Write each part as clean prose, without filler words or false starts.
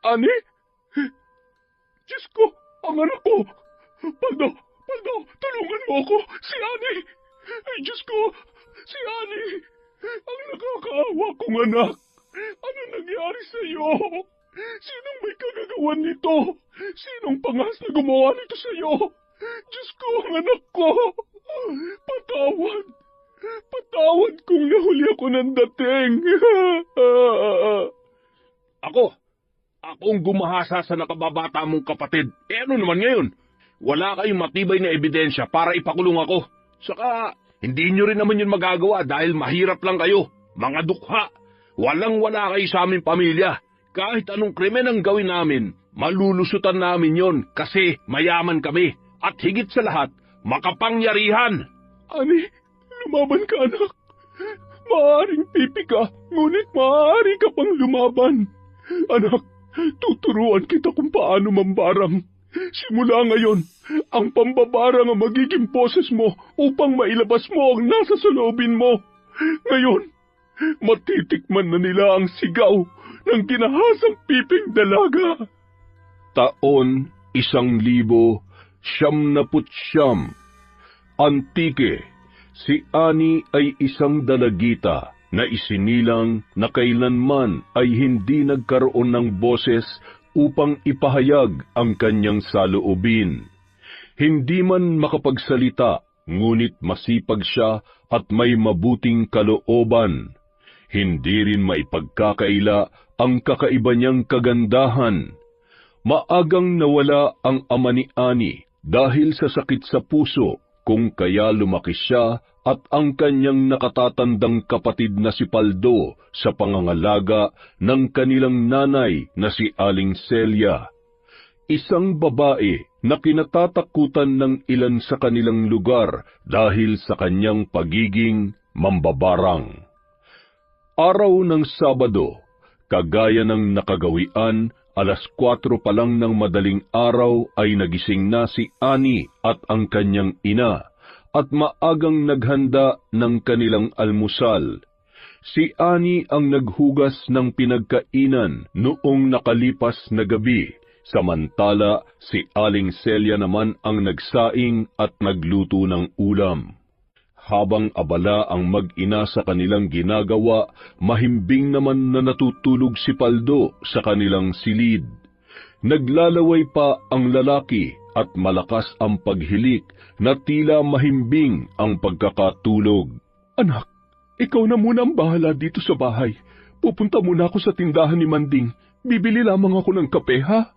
Ani? Diyos ko, ang anak ko! Paldo! Paldo! Tulungan mo ako! Si Ani! Ay, Diyos ko! Si Ani! Ang nakakaawa kong anak! Ano nangyari sa iyo? Sinong may kagagawan nito? Sinong pangas na gumawa nito sa iyo? Diyos ko, ang anak ko! Patawad! Patawad kung nahuli ako ng dating! Ako ang gumahasa sa nakababata mong kapatid. Ano naman ngayon? Wala kayong matibay na ebidensya para ipakulong ako. Saka, hindi nyo rin naman yun magagawa dahil mahirap lang kayo. Mga dukha. Walang-wala kayo sa aming pamilya. Kahit anong krimen ang gawin namin, malulusutan namin yon kasi mayaman kami. At higit sa lahat, makapangyarihan. Ani, lumaban ka anak. Maaaring pipi ka, ngunit maaari ka pang lumaban. Anak, tuturuan kita kung paano mambarang. Simula ngayon, ang pambabarang ang magiging boses mo upang mailabas mo ang nasa saloobin mo. Ngayon, matitikman na nila ang sigaw ng ginahasang piping dalaga. Taon 1900. Antike, si Ani ay isang dalagita na isinilang na kailanman ay hindi nagkaroon ng boses upang ipahayag ang kanyang saloobin. Hindi man makapagsalita, ngunit masipag siya at may mabuting kalooban. Hindi rin maipagkakaila ang kakaiba niyang kagandahan. Maagang nawala ang ama ni Ani dahil sa sakit sa puso, kung kaya lumaki siya at ang kanyang nakatatandang kapatid na si Paldo sa pangangalaga ng kanilang nanay na si Aling Celia. Isang babae na kinatatakutan ng ilan sa kanilang lugar dahil sa kanyang pagiging mambabarang. Araw ng Sabado, kagaya ng nakagawian, 4:00 pa lang ng madaling araw ay nagising na si Ani at ang kanyang ina at maagang naghanda ng kanilang almusal. Si Ani ang naghugas ng pinagkainan noong nakalipas na gabi, samantala si Aling Celia naman ang nagsaing at nagluto ng ulam. Habang abala ang mag-ina sa kanilang ginagawa, mahimbing naman na natutulog si Paldo sa kanilang silid. Naglalaway pa ang lalaki at malakas ang paghilik na tila mahimbing ang pagkakatulog. Anak, ikaw na muna ang bahala dito sa bahay. Pupunta muna ako sa tindahan ni Manding. Bibili lamang ako ng kape, ha?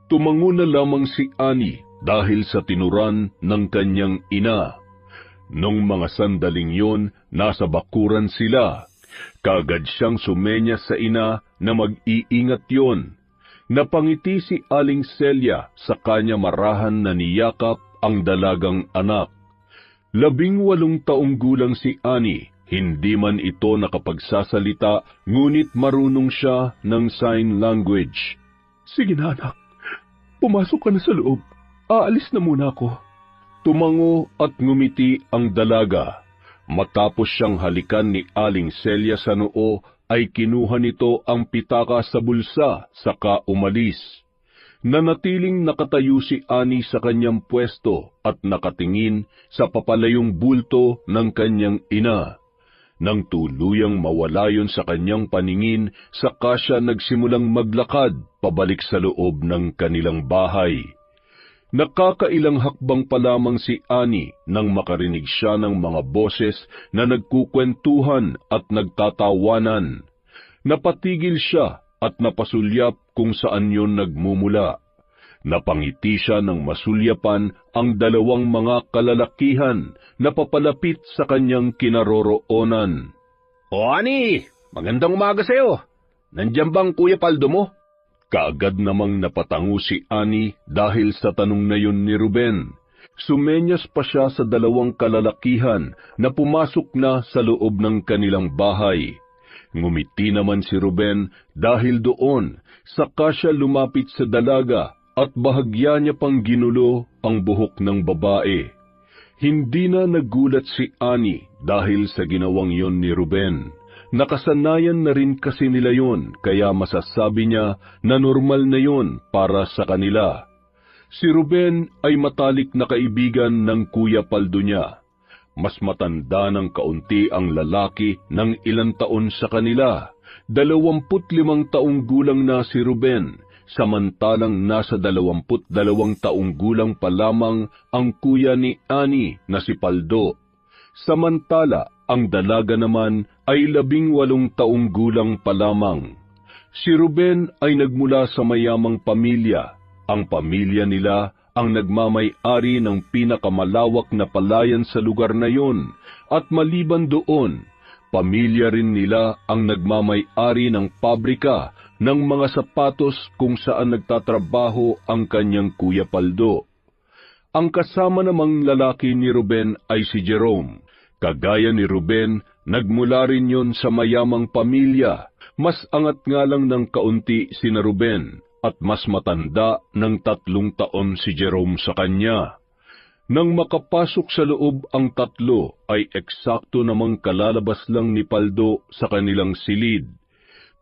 Tumango na lamang si Ani dahil sa tinuran ng kanyang ina. Nung mga sandaling yon, nasa bakuran sila. Kaagad siyang sumenya sa ina na mag-iingat yon. Napangiti si Aling Celia sa kanya marahan na niyakap ang dalagang anak. 18 taong gulang si Ani, hindi man ito nakapagsasalita, ngunit marunong siya ng sign language. Sige na anak, pumasok ka na sa loob. Aalis na muna ako. Tumango at ngumiti ang dalaga. Matapos siyang halikan ni Aling Celia sa noo, ay kinuha nito ang pitaka sa bulsa, saka umalis. Nanatiling nakatayo si Ani sa kanyang pwesto at nakatingin sa papalayong bulto ng kanyang ina. Nang tuluyang mawala yon sa kanyang paningin, saka siya nagsimulang maglakad pabalik sa loob ng kanilang bahay. Nakakailang hakbang pa lamang si Ani nang makarinig siya ng mga boses na nagkukwentuhan at nagtatawanan. Napatigil siya at napasulyap kung saan yon nagmumula. Napangiti siya ng masulyapan ang 2 mga kalalakihan na papalapit sa kanyang kinaroroonan. O Ani, magandang umaga sa'yo. Nandiyan bang Kuya Paldo mo? Kaagad namang napatango si Ani dahil sa tanong na yun ni Ruben. Sumenyas pa siya sa 2 kalalakihan na pumasok na sa loob ng kanilang bahay. Ngumiti naman si Ruben dahil doon, saka siya lumapit sa dalaga at bahagya niya pang ginulo ang buhok ng babae. Hindi na nagulat si Ani dahil sa ginawang yon ni Ruben. Nakasanayan na rin kasi nila yon, kaya masasabi niya na normal na yon para sa kanila. Si Ruben ay matalik na kaibigan ng Kuya Paldo niya. Mas matanda ng kaunti ang lalaki ng ilang taon sa kanila. 25 taong gulang na si Ruben, samantalang nasa 22 taong gulang pa lamang ang kuya ni Annie na si Paldo. Samantala, ang dalaga naman ay 18 taong gulang pa lamang. Si Ruben ay nagmula sa mayamang pamilya. Ang pamilya nila ang nagmamay-ari ng pinakamalawak na palayan sa lugar na yon, at maliban doon, pamilya rin nila ang nagmamay-ari ng pabrika ng mga sapatos kung saan nagtatrabaho ang kanyang Kuya Paldo. Ang kasama namang lalaki ni Ruben ay si Jerome. Kagaya ni Ruben, nagmula rin yon sa mayamang pamilya. Mas angat nga lang ng kaunti sina Ruben at mas matanda ng 3 taon si Jerome sa kanya. Nang makapasok sa loob ang tatlo ay eksakto namang kalalabas lang ni Paldo sa kanilang silid.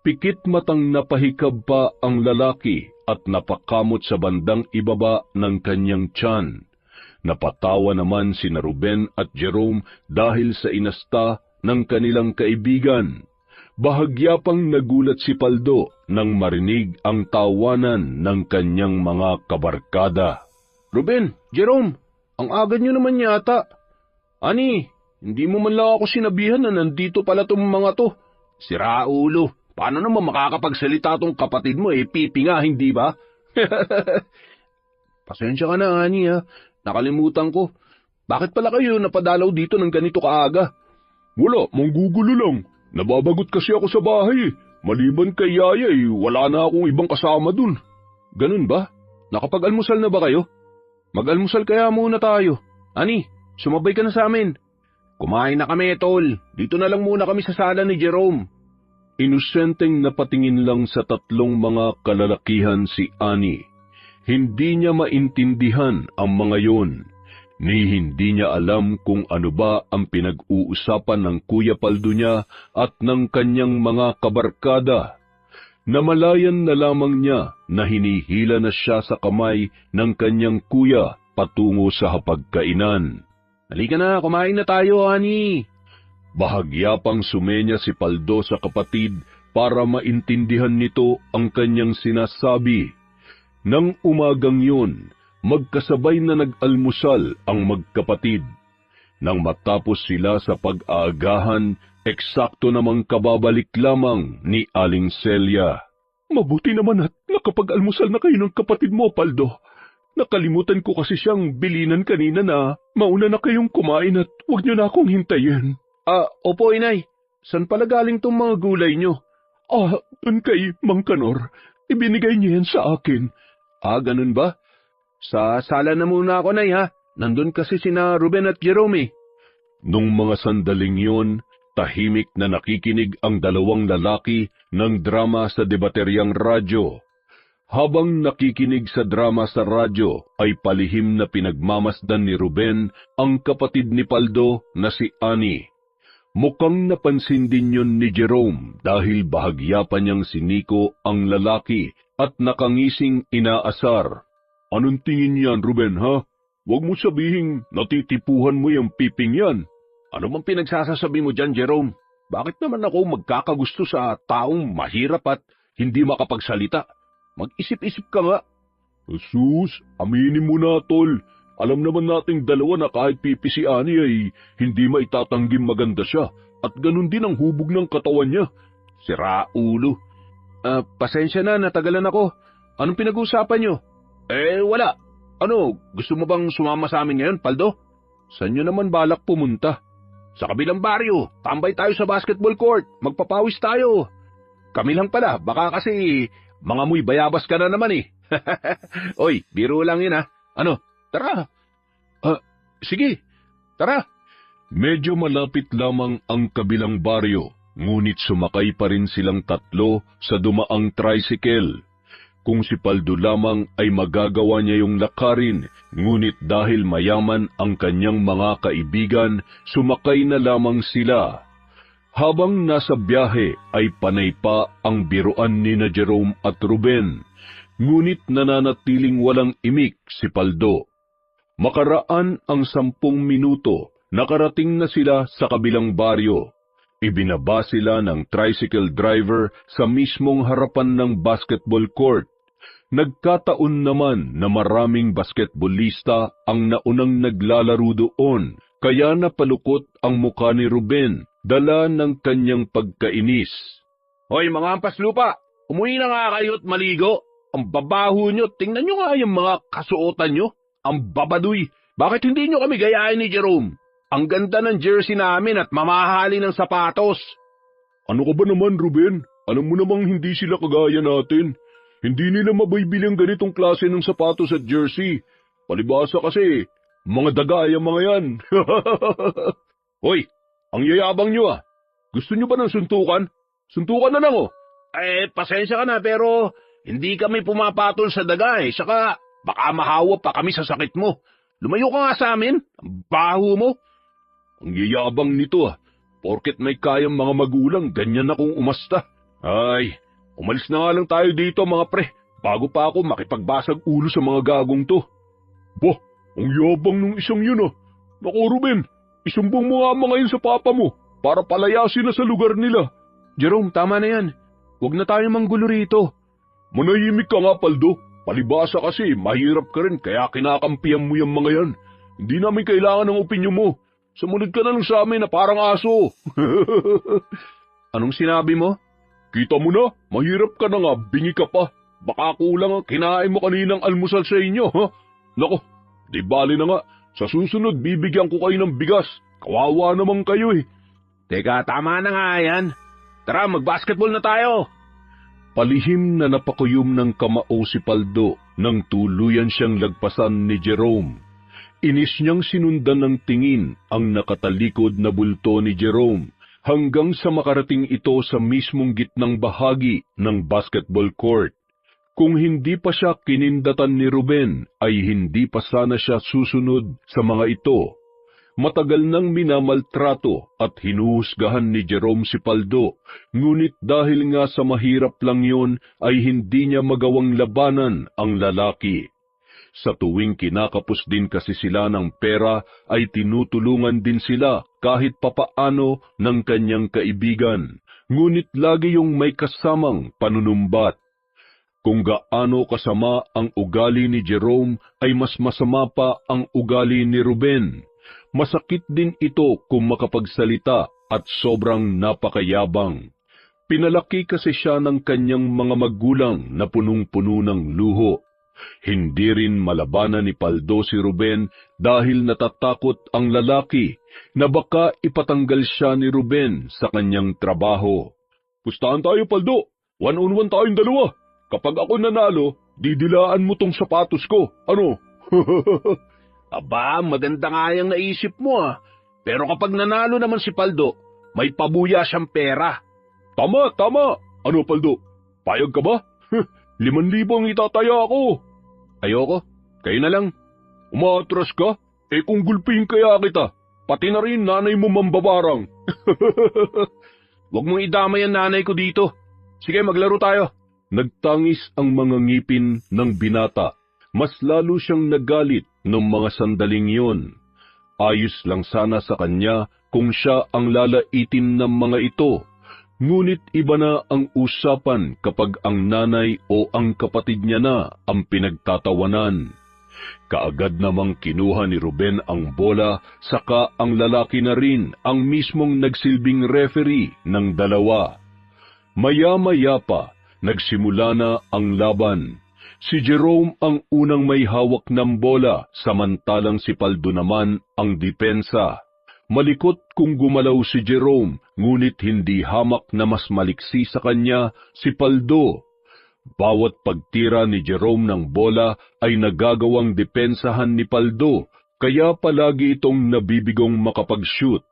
Pikit matang napahikab pa ang lalaki at napakamot sa bandang ibaba ng kanyang tiyan. Napatawa naman sina Ruben at Jerome dahil sa inasta ng kanilang kaibigan. Bahagya pang nagulat si Paldo nang marinig ang tawanan ng kanyang mga kabarkada. Ruben, Jerome, ang aga nyo naman yata. Ani, hindi mo man lang ako sinabihan na nandito pala tong mga to. Sira ulo, paano naman makakapagsalita tong kapatid mo pipi nga, hindi ba? Pasensya ka na, Ani ha. Nakalimutan ko. Bakit pala kayo napadalaw dito ng ganito kaaga? Wala, manggugulo lang. Nababagot kasi ako sa bahay. Maliban kay Yaya wala na akong ibang kasama dun. Ganun ba? Nakapag-almusal na ba kayo? Mag-almusal kaya muna tayo. Ani, sumabay ka na sa amin. Kumain na kami, tol. Dito na lang muna kami sa sala ni Jerome. Inosenteng napatingin lang sa 3 mga kalalakihan si Annie. Hindi niya maintindihan ang mga yon, ni hindi niya alam kung ano ba ang pinag-uusapan ng Kuya Paldo niya at ng kanyang mga kabarkada. Namalayan na lamang niya na hinihila na siya sa kamay ng kanyang kuya patungo sa hapagkainan. Halika na, kumain na tayo, Ani. Bahagya pang sumenya si Paldo sa kapatid para maintindihan nito ang kanyang sinasabi. Nang umagang yun, magkasabay na nag-almusal ang magkapatid. Nang matapos sila sa pag-aagahan, eksakto namang kababalik lamang ni Aling Celia. Mabuti naman at nakapag-almusal na kayo ng kapatid mo, Paldo. Nakalimutan ko kasi siyang bilinan kanina na mauna na kayong kumain at huwag niyo na akong hintayin. Opo, Inay. San pala galing tong mga gulay niyo? Dun kay Mang Kanor. Ibinigay niya yan sa akin. Ganun ba? Sa sala na muna ako, Nay, ha? Nandun kasi sina Ruben at Jerome. Nung mga sandaling yon, tahimik na nakikinig ang 2 lalaki ng drama sa debateryang radyo. Habang nakikinig sa drama sa radyo, ay palihim na pinagmamasdan ni Ruben ang kapatid ni Paldo na si Annie. Mukhang napansin din yun ni Jerome dahil bahagya pa niyang siniko ang lalaki at nakangising inaasar. Anong tingin yan, Ruben, ha? Huwag mo sabihing natitipuhan mo yung piping yan. Ano mang pinagsasasabi mo dyan, Jerome? Bakit naman ako magkakagusto sa taong mahirap at hindi makapagsalita? Mag-isip-isip ka nga. Sus, aminin mo na, tol. Alam naman nating dalawa na kahit pipi si Annie ay hindi maitatanggim maganda siya at ganun din ang hubog ng katawan niya. Sira ulo. Pasensya na, natagalan ako. Anong pinag-uusapan nyo? Wala. Ano, gusto mo bang sumama sa amin ngayon, Paldo? Saan nyo naman balak pumunta? Sa kabilang baryo, tambay tayo sa basketball court, magpapawis tayo. Kami lang pala, baka kasi mga muy bayabas ka na naman eh. Oy, biro lang yun ha. Ano, tara. Sige, tara. Medyo malapit lamang ang kabilang baryo, ngunit sumakay pa rin silang 3 sa dumaang tricycle. Kung si Paldo lamang ay magagawa niya yung lakarin, ngunit dahil mayaman ang kanyang mga kaibigan, sumakay na lamang sila. Habang nasa biyahe ay panay pa ang biruan ni na Jerome at Ruben, ngunit nananatiling walang imik si Paldo. Makaraan ang 10 minuto, nakarating na sila sa kabilang baryo. Ibinaba sila ng tricycle driver sa mismong harapan ng basketball court. Nagkataon naman na maraming basketballista ang naunang naglalaro doon, kaya napalukot ang mukha ni Ruben, dala ng kanyang pagkainis. Hoy mga ampas lupa, umuwi na nga kayo at maligo. Ang babaho nyo, tingnan nyo nga yung mga kasuotan nyo. Ang babaduy, bakit hindi nyo kami gayahin ni Jerome? Ang ganda ng jersey namin at mamahali ng sapatos. Ano ka ba naman, Ruben? Alam mo namang hindi sila kagaya natin. Hindi nila mabaybili ang ganitong klase ng sapatos at jersey. Palibasa kasi, mga daga yung mga yan. Hoy, ang yayabang nyo ah. Gusto nyo ba ng suntukan? Suntukan na lang oh. Pasensya ka na pero hindi kami pumapatol sa daga eh. Saka baka mahawa pa kami sa sakit mo. Lumayo ka nga sa amin. Ang baho mo. Ang yayabang nito ah. Porket may kayang mga magulang, ganyan akong umasta. Ay, umalis na nga lang tayo dito mga pre. Bago pa ako makipagbasag ulo sa mga gagong to. Bah, ang yabang nung isang yun ah. Naku Ruben, isumbong mo nga mga yun sa papa mo para palayasin na sa lugar nila. Jerome, tama na yan. Huwag na tayo manggulo rito. Manahimik ka nga, Paldo. Palibasa kasi, mahirap ka rin kaya kinakampihan mo yung mga yan. Hindi namin kailangan ng opinyon mo. Sumunod ka na lang sa amin na parang aso. Anong sinabi mo? Kita mo na, mahirap ka na nga, bingi ka pa. Baka kulang ang kinain mo kaninang almusal sa inyo, ha? Nako, di bali na nga. Sa susunod, bibigyan ko kayo ng bigas. Kawawa naman kayo eh. Teka, tama na nga yan. Tara, mag-basketball na tayo. Palihim na napakuyom ng kamao si Paldo nang tuluyan siyang lagpasan ni Jerome. Inis niyang sinundan ng tingin ang nakatalikod na bulto ni Jerome hanggang sa makarating ito sa mismong gitnang bahagi ng basketball court. Kung hindi pa siya kinindatan ni Ruben, ay hindi pa sana siya susunod sa mga ito. Matagal nang minamaltrato at hinuhusgahan ni Jerome si Paldo, ngunit dahil nga sa mahirap lang yun, ay hindi niya magawang labanan ang lalaki. Sa tuwing kinakapos din kasi sila ng pera, ay tinutulungan din sila kahit papaano ng kanyang kaibigan, ngunit lagi yung may kasamang panunumbat. Kung gaano kasama ang ugali ni Jerome, ay mas masama pa ang ugali ni Ruben. Masakit din ito kung makapagsalita at sobrang napakayabang. Pinalaki kasi siya ng kanyang mga magulang na punong-puno ng luho. Hindi rin malabanan ni Paldo si Ruben dahil natatakot ang lalaki na baka ipatanggal siya ni Ruben sa kanyang trabaho. Pustahan tayo, Paldo. 1-on-1 tayong dalawa. Kapag ako nanalo, didilaan mo tong sapatos ko. Ano? Aba, maganda nga yung naisip mo ah. Pero kapag nanalo naman si Paldo, may pabuya siyang pera. Tama, tama. Ano, Paldo? Payag ka ba? 5,000 ang itataya ako. Ayoko, kayo na lang. Umaatras ka? Eh kung gulpihin kaya kita, pati na rin nanay mo mambabarang. Huwag mong idamay ang nanay ko dito. Sige, maglaro tayo. Nagtangis ang mga ngipin ng binata. Mas lalo siyang nagalit ng mga sandaling yon. Ayos lang sana sa kanya kung siya ang lalaitin ng mga ito. Ngunit iba na ang usapan kapag ang nanay o ang kapatid niya na ang pinagtatawanan. Kaagad namang kinuha ni Ruben ang bola, saka ang lalaki na rin ang mismong nagsilbing referee ng dalawa. Maya-maya pa, nagsimula na ang laban. Si Jerome ang unang may hawak ng bola, samantalang si Paldo naman ang depensa. Malikot kung gumalaw si Jerome, ngunit hindi hamak na mas maliksi sa kanya si Paldo. Bawat pagtira ni Jerome ng bola ay nagagawang depensahan ni Paldo, kaya palagi itong nabibigong makapag-shoot.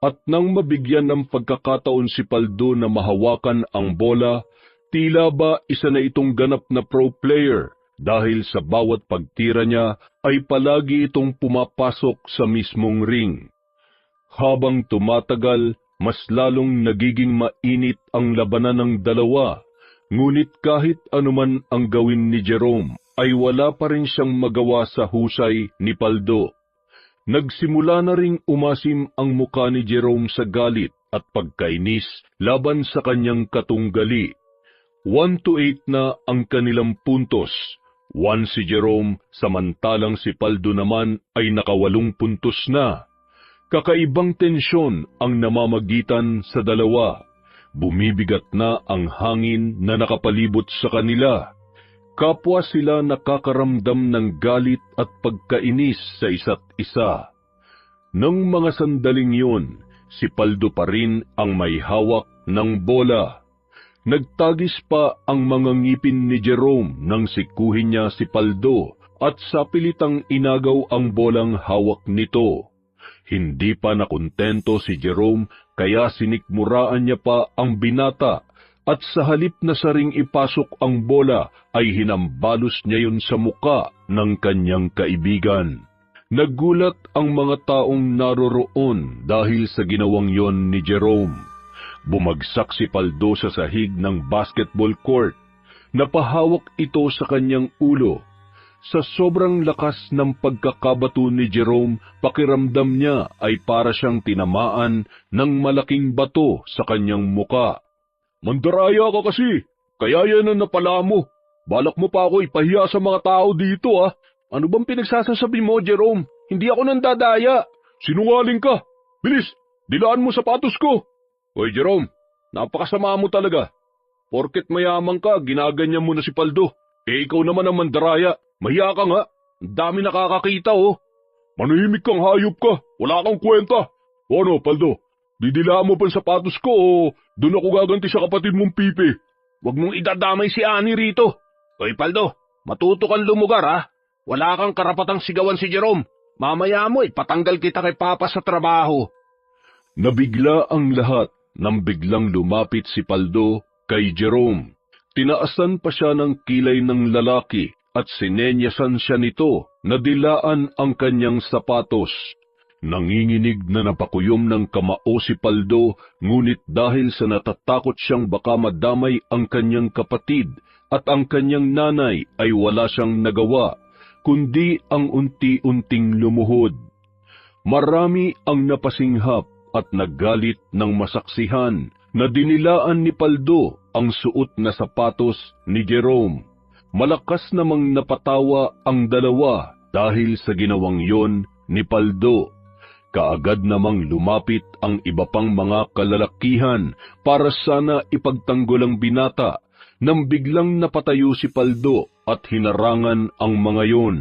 At nang mabigyan ng pagkakataon si Paldo na mahawakan ang bola, tila ba isa na itong ganap na pro player dahil sa bawat pagtira niya ay palagi itong pumapasok sa mismong ring. Habang tumatagal, mas lalong nagiging mainit ang labanan ng dalawa, ngunit kahit anuman ang gawin ni Jerome, ay wala pa rin siyang magawa sa husay ni Paldo. Nagsimula na ring umasim ang muka ni Jerome sa galit at pagkainis laban sa kanyang katunggali. 1-8 na ang kanilang puntos. 1 si Jerome, samantalang si Paldo naman ay naka 8 puntos na. Kakaibang tensyon ang namamagitan sa dalawa. Bumibigat na ang hangin na nakapalibot sa kanila. Kapwa sila nakakaramdam ng galit at pagkainis sa isa't isa. Nang mga sandaling yun, si Paldo pa rin ang may hawak ng bola. Nagtagis pa ang mga ngipin ni Jerome nang sikuhin niya si Paldo at sapilitang inagaw ang bolang hawak nito. Hindi pa nakontento si Jerome kaya sinikmuraan niya pa ang binata at sa halip na saring ipasok ang bola ay hinambalos niya yun sa muka ng kanyang kaibigan. Nagulat ang mga taong naroroon dahil sa ginawang yon ni Jerome. Bumagsak si Paldo sa sahig ng basketball court. Napahawak ito sa kanyang ulo. Sa sobrang lakas ng pagkakabato ni Jerome, pakiramdam niya ay para siyang tinamaan ng malaking bato sa kanyang muka. "Mandaraya ka kasi, kaya yan ang napala mo. Balak mo pa ako ipahiya sa mga tao dito ah. Ano bang pinagsasasabi mo, Jerome? Hindi ako nandadaya." "Sinungaling ka! Bilis, dilaan mo sapatos ko!" "Hoy Jerome, napakasama mo talaga. Porket mayaman ka, ginaganyan mo na si Paldo. Eh ikaw naman ang mandaraya. Mahiya ka nga, ang dami nakakakita oh." "Manahimik kang hayop ka, wala kang kwenta. O ano, Paldo, didilaan mo pa ang sapatos ko o doon ako gaganti sa kapatid mong Pipi?" "Huwag mong idadamay si Ani rito. Hoy Paldo, matuto kang lumugar ha. Wala kang karapatang sigawan si Jerome. Mamaya mo ipatanggal kita kay Papa sa trabaho." Nabigla ang lahat nang biglang lumapit si Paldo kay Jerome. Tinaasan pa siya ng kilay ng lalaki at sinenyasan siya nito na dilaan ang kanyang sapatos. Nanginginig na napakuyom ng kamao si Paldo, ngunit dahil sa natatakot siyang baka madamay ang kanyang kapatid at ang kanyang nanay ay wala siyang nagawa, kundi ang unti-unting lumuhod. Marami ang napasinghap at naggalit ng masaksihan na dinilaan ni Paldo ang suot na sapatos ni Jerome. Malakas namang napatawa ang dalawa dahil sa ginawang yon ni Paldo. Kaagad namang lumapit ang iba pang mga kalalakihan para sana ipagtanggol ang binata nang biglang napatayo si Paldo at hinarangan ang mga yon.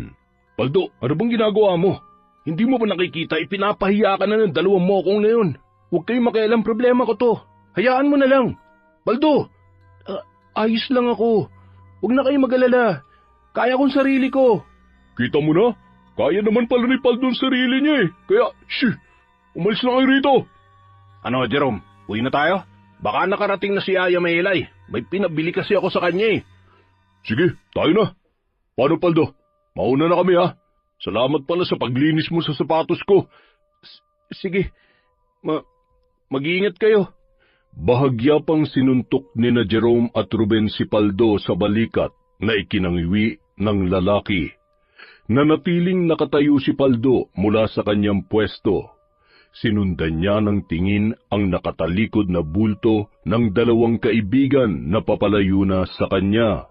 "Paldo, ano bang ginagawa mo? Hindi mo ba nakikita ipinapahiya ka na ng dalawang mokong na yun? Huwag kayong makialam, problema ko to. Hayaan mo na lang. Paldo, ayos lang ako. Huwag na kayo mag-alala. Kaya kong sarili ko." "Kita mo na, kaya naman pala ni Paldo ang sarili niya eh. Kaya, umalis na kayo rito." "Ano, Jerome, uwi na tayo? Baka nakarating na si Aya Maylay. May pinabili kasi ako sa kanya eh." "Sige, tayo na. Paano Paldo? Mauna na kami ha. Salamat pala sa paglinis mo sa sapatos ko." "Sige, mag-iingat kayo." Bahagya pang sinuntok ni na Jerome at Ruben si Paldo sa balikat na ikinangiwi ng lalaki. Nanatiling nakatayo si Paldo mula sa kanyang pwesto. Sinundan niya ng tingin ang nakatalikod na bulto ng dalawang kaibigan na papalayo na sa kanya.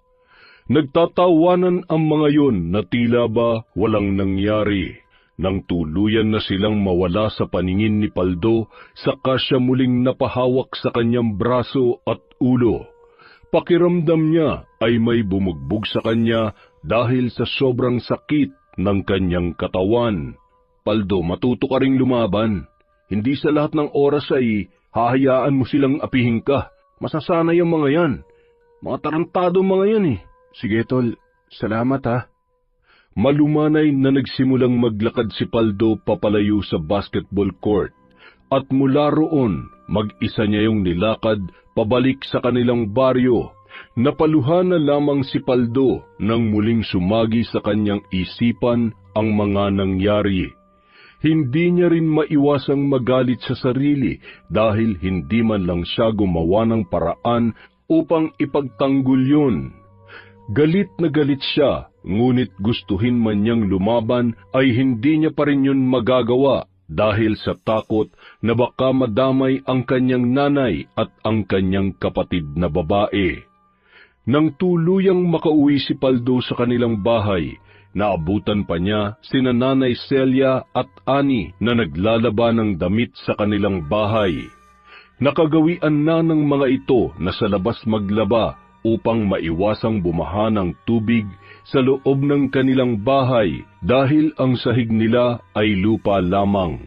Nagtatawanan ang mga yon na tila ba walang nangyari. Nang tuluyan na silang mawala sa paningin ni Paldo, saka siya muling napahawak sa kanyang braso at ulo. Pakiramdam niya ay may bumugbog sa kanya dahil sa sobrang sakit ng kanyang katawan. "Paldo, matuto ka ring lumaban. Hindi sa lahat ng oras ay hahayaan mo silang apihin ka. Masasanay ang mga yan. Mga tarantado mga yan eh." "Sige tol, salamat ha." Malumanay na nagsimulang maglakad si Paldo papalayo sa basketball court at mula roon mag-isa niya yung nilakad pabalik sa kanilang baryo. Napaluhan na lamang si Paldo nang muling sumagi sa kanyang isipan ang mga nangyari. Hindi niya rin maiwasang magalit sa sarili dahil hindi man lang siya gumawa ng paraan upang ipagtanggol yun. Galit na galit siya, ngunit gustuhin man niyang lumaban ay hindi niya pa rin yun magagawa dahil sa takot na baka madamay ang kanyang nanay at ang kanyang kapatid na babae. Nang tuluyang makauwi si Paldo sa kanilang bahay, naabutan pa niya sina Nanay Celia at Ani na naglalaba ng damit sa kanilang bahay. Nakagawian na ng mga ito na sa labas maglaba upang maiwasang bumaha ng tubig sa loob ng kanilang bahay dahil ang sahig nila ay lupa lamang.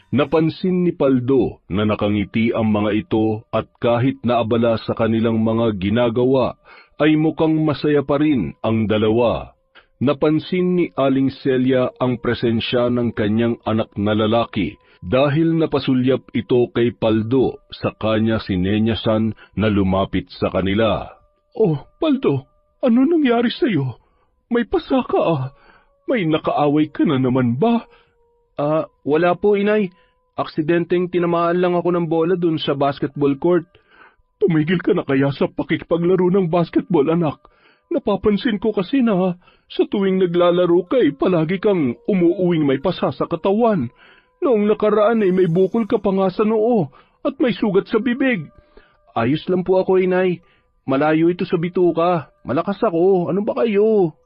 Napansin ni Paldo na nakangiti ang mga ito at kahit naabala sa kanilang mga ginagawa, ay mukhang masaya pa rin ang dalawa. Napansin ni Aling Celia ang presensya ng kanyang anak na lalaki dahil napasulyap ito kay Paldo sa kanya sinenyasan na lumapit sa kanila. "Oh, Paldo, ano nangyari sa iyo? May pasa ka ah. May nakaaway ka na naman ba?" Wala po, inay. Aksidenteng tinamaan lang ako ng bola dun sa basketball court. "Tumigil ka na kaya sa pakikipaglaro ng basketball, anak? Napapansin ko kasi na sa tuwing naglalaro kay palagi kang umuuwing may pasa sa katawan. Noong nakaraan ay may bukol ka pa nga sa noo at may sugat sa bibig." Ayos lang po ako, inay. Malayo ito sa bituka. Malakas ako. Ano ba kayo?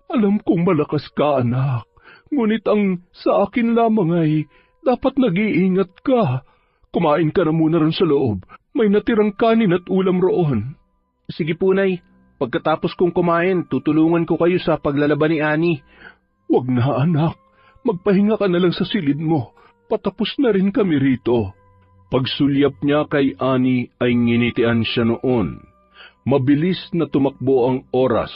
Alam kong malakas ka, anak. Ngunit ang sa akin lamang ay dapat nag-iingat ka. Kumain ka na muna rin sa loob. May natirang kanin at ulam roon. Sige po, nay. Pagkatapos kong kumain, tutulungan ko kayo sa paglalaba ni Ani. Wag na, anak. Magpahinga ka na lang sa silid mo. Patapos na rin kami rito. Pagsulyap niya kay Ani ay nginitian siya noon. Mabilis na tumakbo ang oras.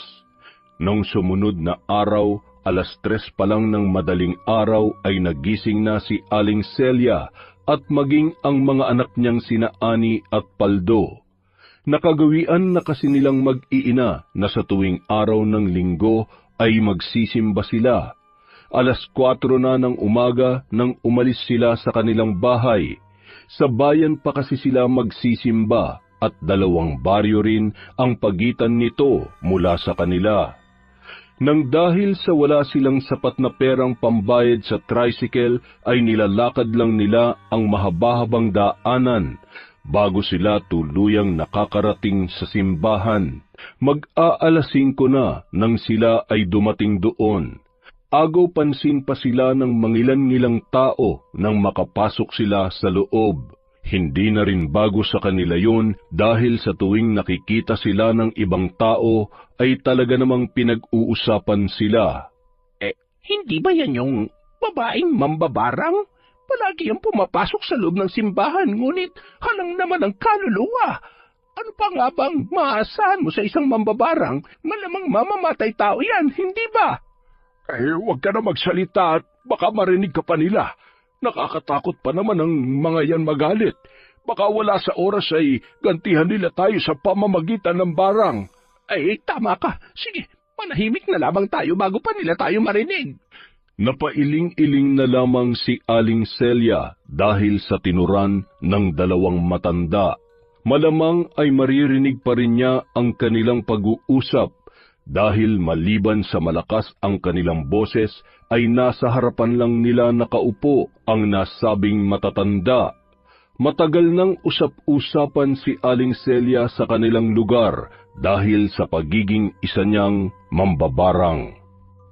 Nang sumunod na araw, 3:00 pa lang ng madaling araw ay nagising na si Aling Celia at maging ang mga anak niyang sina Ani at Paldo. Nakagawian na kasi nilang mag-iina na sa tuwing araw ng linggo ay magsisimba sila. 4:00 na ng umaga nang umalis sila sa kanilang bahay. Sa bayan pa kasi sila magsisimba at 2 baryo rin ang pagitan nito mula sa kanila. Nang dahil sa wala silang sapat na perang pambayad sa tricycle ay nilalakad lang nila ang mahaba-habang daanan bago sila tuluyang nakakarating sa simbahan. Mag-aalas 5 na nang sila ay dumating doon. Agaw pansin pa sila ng mangilan-ngilang tao nang makapasok sila sa loob. Hindi na rin bago sa kanila yun dahil sa tuwing nakikita sila ng ibang tao ay talaga namang pinag-uusapan sila. Hindi ba yan yung babaeng mambabarang? Palagi yung pumapasok sa loob ng simbahan, ngunit halang naman ang kaluluwa. Ano pa nga bang maasahan mo sa isang mambabarang? Malamang mamamatay tao yan, hindi ba? Huwag ka na magsalita at baka marinig ka pa nila. Nakakatakot pa naman ang mga yan magalit. Baka wala sa oras ay gantihan nila tayo sa pamamagitan ng barang. Tama ka. Sige, manahimik na lamang tayo bago pa nila tayo marinig. Napailing-iling na lamang si Aling Celia dahil sa tinuran ng 2 matanda. Malamang ay maririnig pa rin niya ang kanilang pag-uusap dahil maliban sa malakas ang kanilang boses ay nasa harapan lang nila nakaupo ang nasabing matatanda. Matagal nang usap-usapan si Aling Celia sa kanilang lugar dahil sa pagiging isa niyang mambabarang.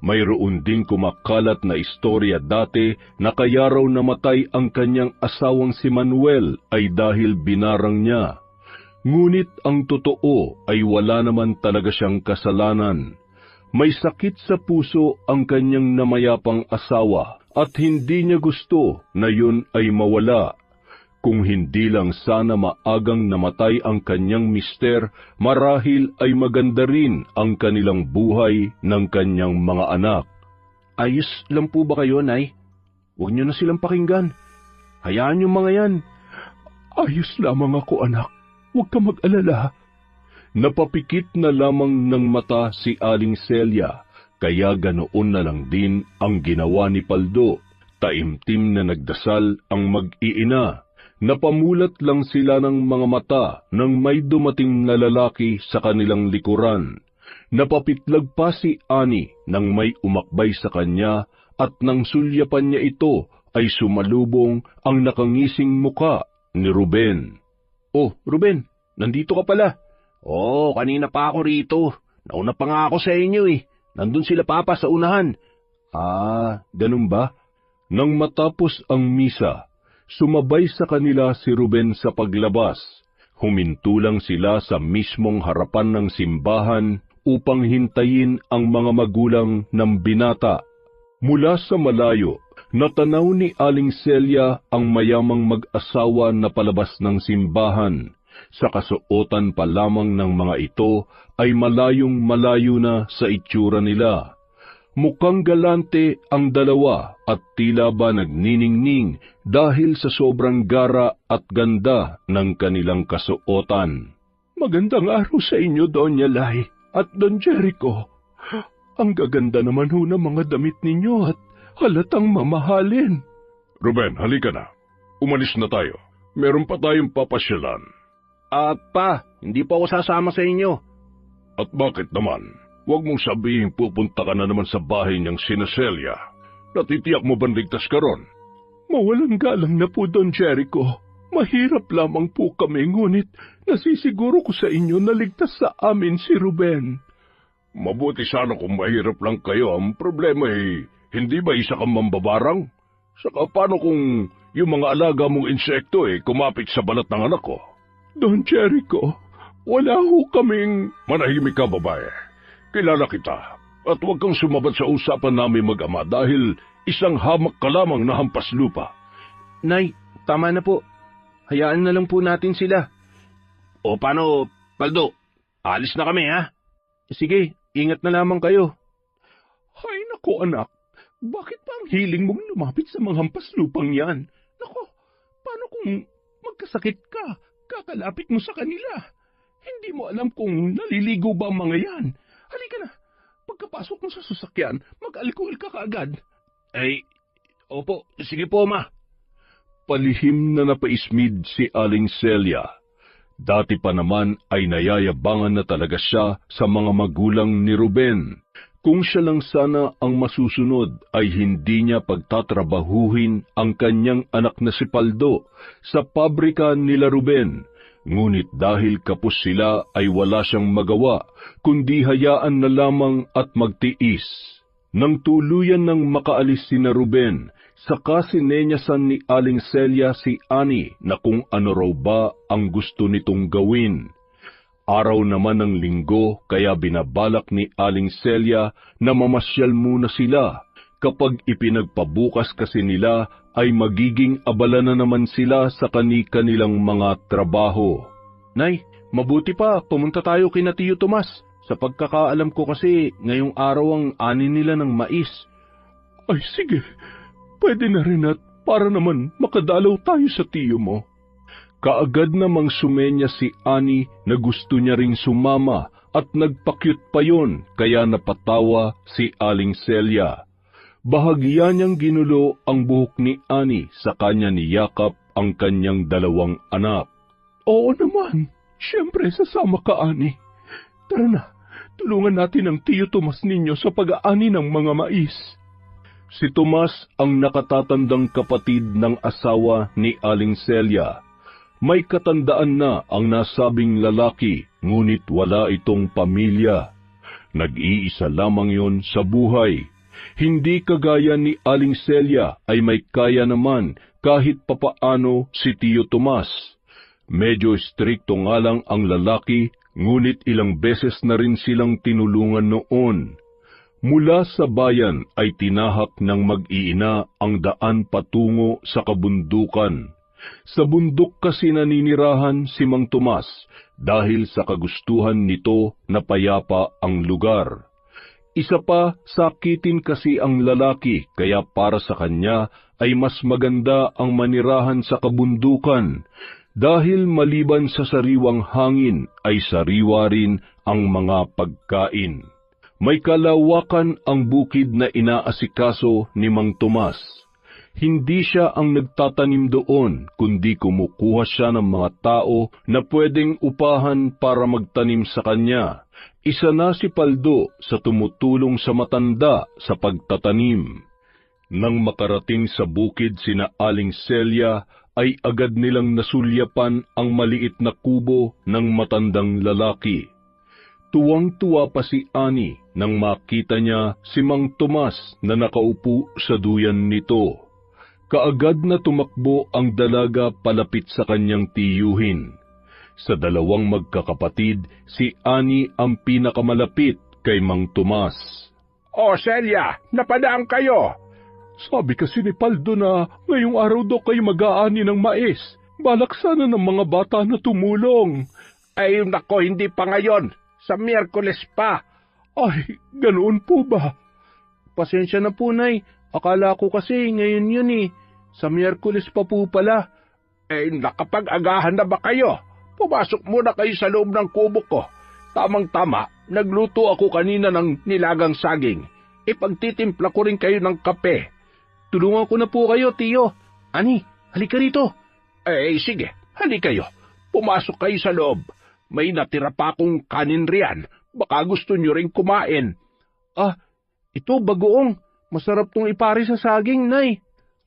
Mayroon din kumakalat na istorya dati na kaya raw namatay ang kanyang asawang si Manuel ay dahil binarang niya. Ngunit ang totoo ay wala naman talaga siyang kasalanan. May sakit sa puso ang kanyang namayapang asawa at hindi niya gusto na yun ay mawala. Kung hindi lang sana maagang namatay ang kanyang mister, marahil ay maganda rin ang kanilang buhay ng kanyang mga anak. Ayos lang po ba kayo, Nay? Huwag niyo na silang pakinggan. Hayaan yung mga yan. Ayos lamang ako, anak. Huwag ka mag-alala. Napapikit na lamang ng mata si Aling Celia, kaya ganoon na lang din ang ginawa ni Paldo. Taimtim na nagdasal ang mag-iina. Napamulat lang sila ng mga mata nang may dumating na lalaki sa kanilang likuran. Napapitlag pa si Annie nang may umakbay sa kanya at nang sulyapan niya ito ay sumalubong ang nakangising muka ni Ruben. "Oh, Ruben, nandito ka pala." Oo, kanina pa ako rito. Nauna pa nga ako sa inyo eh. Nandun sila papa sa unahan. Ganun ba? Nang matapos ang misa, sumabay sa kanila si Ruben sa paglabas. Huminto lang sila sa mismong harapan ng simbahan upang hintayin ang mga magulang ng binata. Mula sa malayo, natanaw ni Aling Celia ang mayamang mag-asawa na palabas ng simbahan. Sa kasuotan pa lamang ng mga ito ay malayong malayo na sa itsura nila. Mukhang galante ang dalawa at tila ba nagniningning dahil sa sobrang gara at ganda ng kanilang kasuotan. "Magandang araw sa inyo, Doña Lai at Don Jericho. Ang gaganda naman ho ng mga damit ninyo at halatang mamahalin." Ruben, halika na. Umalis na tayo. Meron pa tayong papasyalan. Pa, hindi po ako sasama sa inyo. At bakit naman? Huwag mong sabihin pupunta ka na naman sa bahay niyang sina Celia. Natitiyak mo bang ligtas ka ron? "Mawalang galang na po, Don Jericho. Mahirap lamang po kami, ngunit nasisiguro ko sa inyo na ligtas sa amin si Ruben." Mabuti sana kung mahirap lang kayo. Ang problema ay, hindi ba isa kang mambabarang? Saka paano kung yung mga alaga mong insekto kumapit sa balat ng anak ko? "Don Jericho, wala ho kaming..." Manahimik ka, babae. Kilala kita, at huwag kang sumabad sa usapan namin mag-ama dahil isang hamak ka lamang na hampas lupa. Nay, tama na po. Hayaan na lang po natin sila. O paano, Paldo? Alis na kami, ha? Sige, ingat na lamang kayo. "Hay nako anak, bakit pa ang hiling mong lumapit sa mga hampas lupang yan? Nako, paano kung magkasakit ka, kakalapit mo sa kanila? Hindi mo alam kung naliligo ba ang mga yan. Halika na, pagkapasok mo sa sasakyan, mag-alcohol ka kaagad." Opo, sige po, ma. Palihim na napaismid si Aling Celia. Dati pa naman ay nayayabangan na talaga siya sa mga magulang ni Ruben. Kung siya lang sana ang masusunod ay hindi niya pagtatrabahuhin ang kanyang anak na si Paldo sa pabrika nila Ruben. Ngunit dahil kapos sila ay wala siyang magawa, kundi hayaan na lamang at magtiis. Nang tuluyan ng makaalis sina Ruben, saka sinenyasan ni Aling Celia si Annie na kung ano raw ba ang gusto nitong gawin. Araw naman ng linggo kaya binabalak ni Aling Celia na mamasyal muna sila. Kapag ipinagpabukas kasi nila ay magiging abala na naman sila sa kani-kanilang mga trabaho. Nay, mabuti pa pumunta tayo kina Tiyo Tomas. Sa pagkakaalam ko kasi ngayong araw ang ani nila ng mais. "Ay sige, pwede na rin at para naman makadalaw tayo sa tiyo mo." Kaagad namang sumenya si Annie na gusto niya ring sumama at nagpakyut pa yon kaya napatawa si Aling Celia. Bahagya niyang ginulo ang buhok ni Annie sa kanya niyakap ang kanyang dalawang anak. "Oo naman, siyempre sasama ka, Annie. Tara na, tulungan natin ang Tiyo Tomas ninyo sa pag-aani ng mga mais." Si Tomas ang nakatatandang kapatid ng asawa ni Aling Celia. May katandaan na ang nasabing lalaki, ngunit wala itong pamilya. Nag-iisa lamang yon sa buhay. Hindi kagaya ni Aling Celia ay may kaya naman kahit papaano si Tiyo Tomas. Medyo strikto nga lang ang lalaki, ngunit ilang beses na rin silang tinulungan noon. Mula sa bayan ay tinahak ng mag-iina ang daan patungo sa kabundukan. Sa bundok kasi naninirahan si Mang Tomas dahil sa kagustuhan nito na payapa ang lugar. Isa pa, sakitin kasi ang lalaki kaya para sa kanya ay mas maganda ang manirahan sa kabundukan dahil maliban sa sariwang hangin ay sariwa rin ang mga pagkain. May kalawakan ang bukid na inaasikaso ni Mang Tomas. Hindi siya ang nagtatanim doon, kundi kumukuha siya ng mga tao na pwedeng upahan para magtanim sa kanya. Isa na si Paldo sa tumutulong sa matanda sa pagtatanim. Nang makarating sa bukid sina Aling Celia, ay agad nilang nasulyapan ang maliit na kubo ng matandang lalaki. Tuwang-tuwa pa si Ani nang makita niya si Mang Tomas na nakaupo sa duyan nito. Kaagad na tumakbo ang dalaga palapit sa kanyang tiyuhin. Sa dalawang magkakapatid, si Ani ang pinakamalapit kay Mang Tomas. O Celia, napadaan kayo. Sabi kasi ni Paldo na ngayong araw daw kayo mag-aani ng mais. Balak sana ng mga bata na tumulong. Ay nako, hindi pa ngayon. Sa Miyerkules pa. Ay, ganoon po ba? Pasensya na po, Nay. Akala ko kasi ngayon yun eh. Sa Miyerkules pa po pala. Nakapag-agahan na ba kayo? Pumasok muna kayo sa loob ng kubo ko. Tamang-tama, nagluto ako kanina ng nilagang saging. Ipagtitimpla ko rin kayo ng kape. Tulungan ko na po kayo, Tiyo. Ani, halika rito. Sige, halika kayo. Pumasok kayo sa loob. May natira pa akong kanin riyan. Baka gusto nyo rin kumain. Ito bagoong. Masarap tong ipari sa saging, Nay.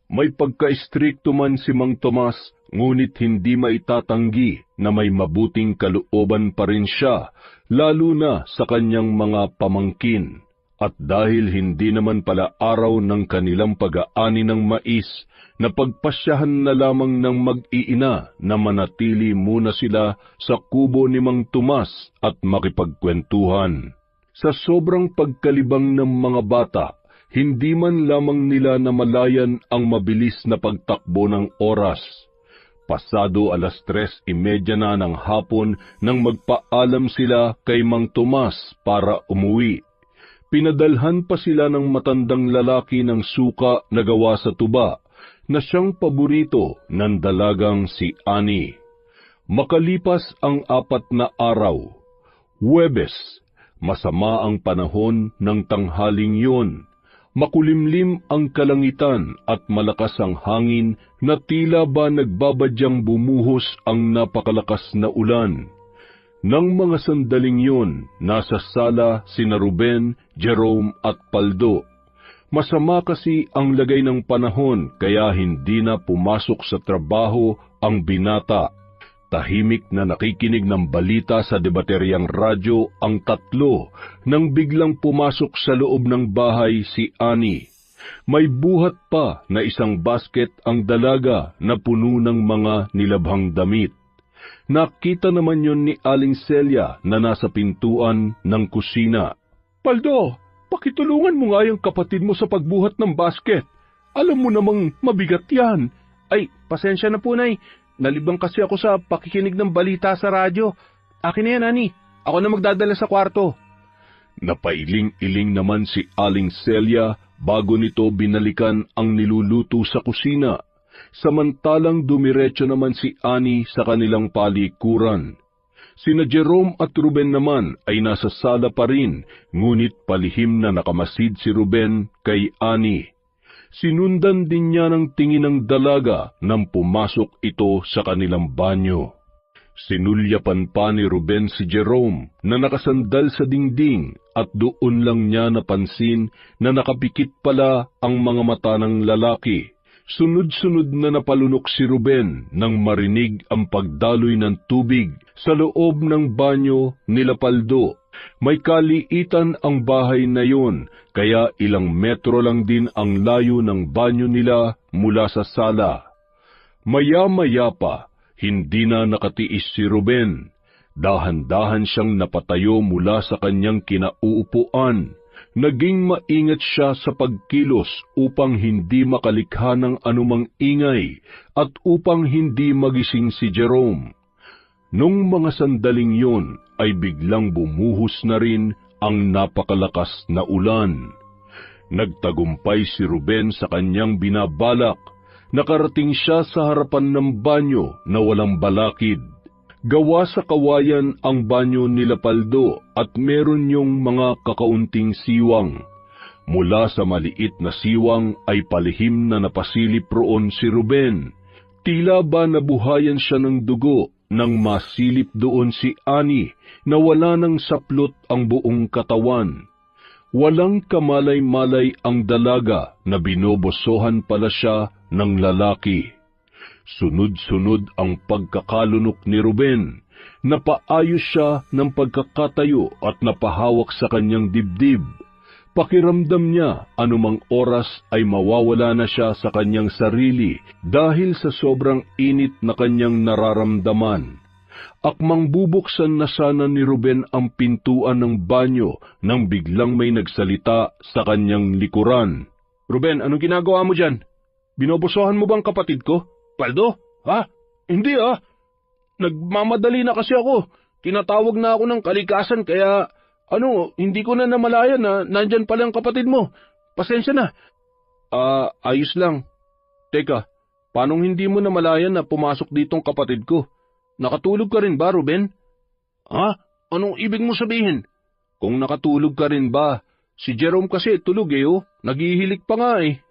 May pagka-istrikto man si Mang Tomas, ngunit hindi maitatanggi na may mabuting kalooban pa rin siya, lalo na sa kanyang mga pamangkin. At dahil hindi naman pala araw ng kanilang pag-aani ng mais, napagpasyahan na lamang ng mag-iina na manatili muna sila sa kubo ni Mang Tomas at makipagkwentuhan. Sa sobrang pagkalibang ng mga bata, hindi man lamang nila namalayan ang mabilis na pagtakbo ng oras. Pasado 3:30 na ng hapon nang magpaalam sila kay Mang Tomas para umuwi. Pinadalhan pa sila ng matandang lalaki ng suka na gawa sa tuba, na siyang paborito ng dalagang si Ani. Makalipas ang 4 na araw, Huwebes, masama ang panahon ng tanghaling yun. Makulimlim ang kalangitan at malakas ang hangin na tila ba nagbabadyang bumuhos ang napakalakas na ulan. Nang mga sandaling yun, nasa sala sina Ruben, Jerome at Paldo. Masama kasi ang lagay ng panahon kaya hindi na pumasok sa trabaho ang binata. Tahimik na nakikinig ng balita sa debateryang radyo ang tatlo nang biglang pumasok sa loob ng bahay si Ani. May buhat pa na isang basket ang dalaga na puno ng mga nilabhang damit. Nakita naman yon ni Aling Celia na nasa pintuan ng kusina. Paldo, pakitulungan mo nga yung kapatid mo sa pagbuhat ng basket. Alam mo namang mabigat yan. Ay, pasensya na po, Nay. Nalibang kasi ako sa pakikinig ng balita sa radyo. Akin na yan, Ani. Ako na magdadala sa kwarto. Napailing-iling naman si Aling Celia bago nito binalikan ang niluluto sa kusina. Samantalang dumiretso naman si Ani sa kanilang palikuran. Sina Jerome at Ruben naman ay nasa sala pa rin, ngunit palihim na nakamasid si Ruben kay Ani. Sinundan din niya ng tingin ng dalaga nang pumasok ito sa kanilang banyo. Sinulyapan pa ni Ruben si Jerome na nakasandal sa dingding at doon lang niya napansin na nakapikit pala ang mga mata ng lalaki. Sunod-sunod na napalunok si Ruben nang marinig ang pagdaloy ng tubig sa loob ng banyo nila Paldo. May kaliitan ang bahay na yun, kaya ilang metro lang din ang layo ng banyo nila mula sa sala. Maya-maya pa, hindi na nakatiis si Ruben. Dahan-dahan siyang napatayo mula sa kanyang kinauupuan. Naging maingat siya sa pagkilos upang hindi makalikha ng anumang ingay at upang hindi magising si Jerome. Nung mga sandaling yun ay biglang bumuhos na rin ang napakalakas na ulan. Nagtagumpay si Ruben sa kanyang binabalak. Nakarating siya sa harapan ng banyo na walang balakid. Gawa sa kawayan ang banyo nila Paldo at meron yung mga kakaunting siwang. Mula sa maliit na siwang ay palihim na napasilip roon si Ruben. Tila ba nabuhayan siya ng dugo nang masilip doon si Ani na wala ng saplot ang buong katawan. Walang kamalay-malay ang dalaga na binobosohan pala siya ng lalaki. Sunod-sunod ang pagkakalunok ni Ruben. Napaayos siya ng pagkakatayo at napahawak sa kanyang dibdib. Pakiramdam niya anumang oras ay mawawala na siya sa kanyang sarili dahil sa sobrang init na kanyang nararamdaman. Akmang bubuksan na sana ni Ruben ang pintuan ng banyo nang biglang may nagsalita sa kanyang likuran. "Ruben, anong ginagawa mo dyan? Binobosohan mo bang kapatid ko?" "Paldo? Ha? Hindi ah. Nagmamadali na kasi ako. Tinatawag na ako ng kalikasan kaya hindi ko na namalayan na nandyan pala ang kapatid mo. Pasensya na." Ayos lang. Teka, paanong hindi mo namalayan na pumasok ditong kapatid ko? Nakatulog ka rin ba, Ruben?" "Ha? Anong ibig mo sabihin?" "Kung nakatulog ka rin ba? Si Jerome kasi tulog Naghihilik pa nga eh."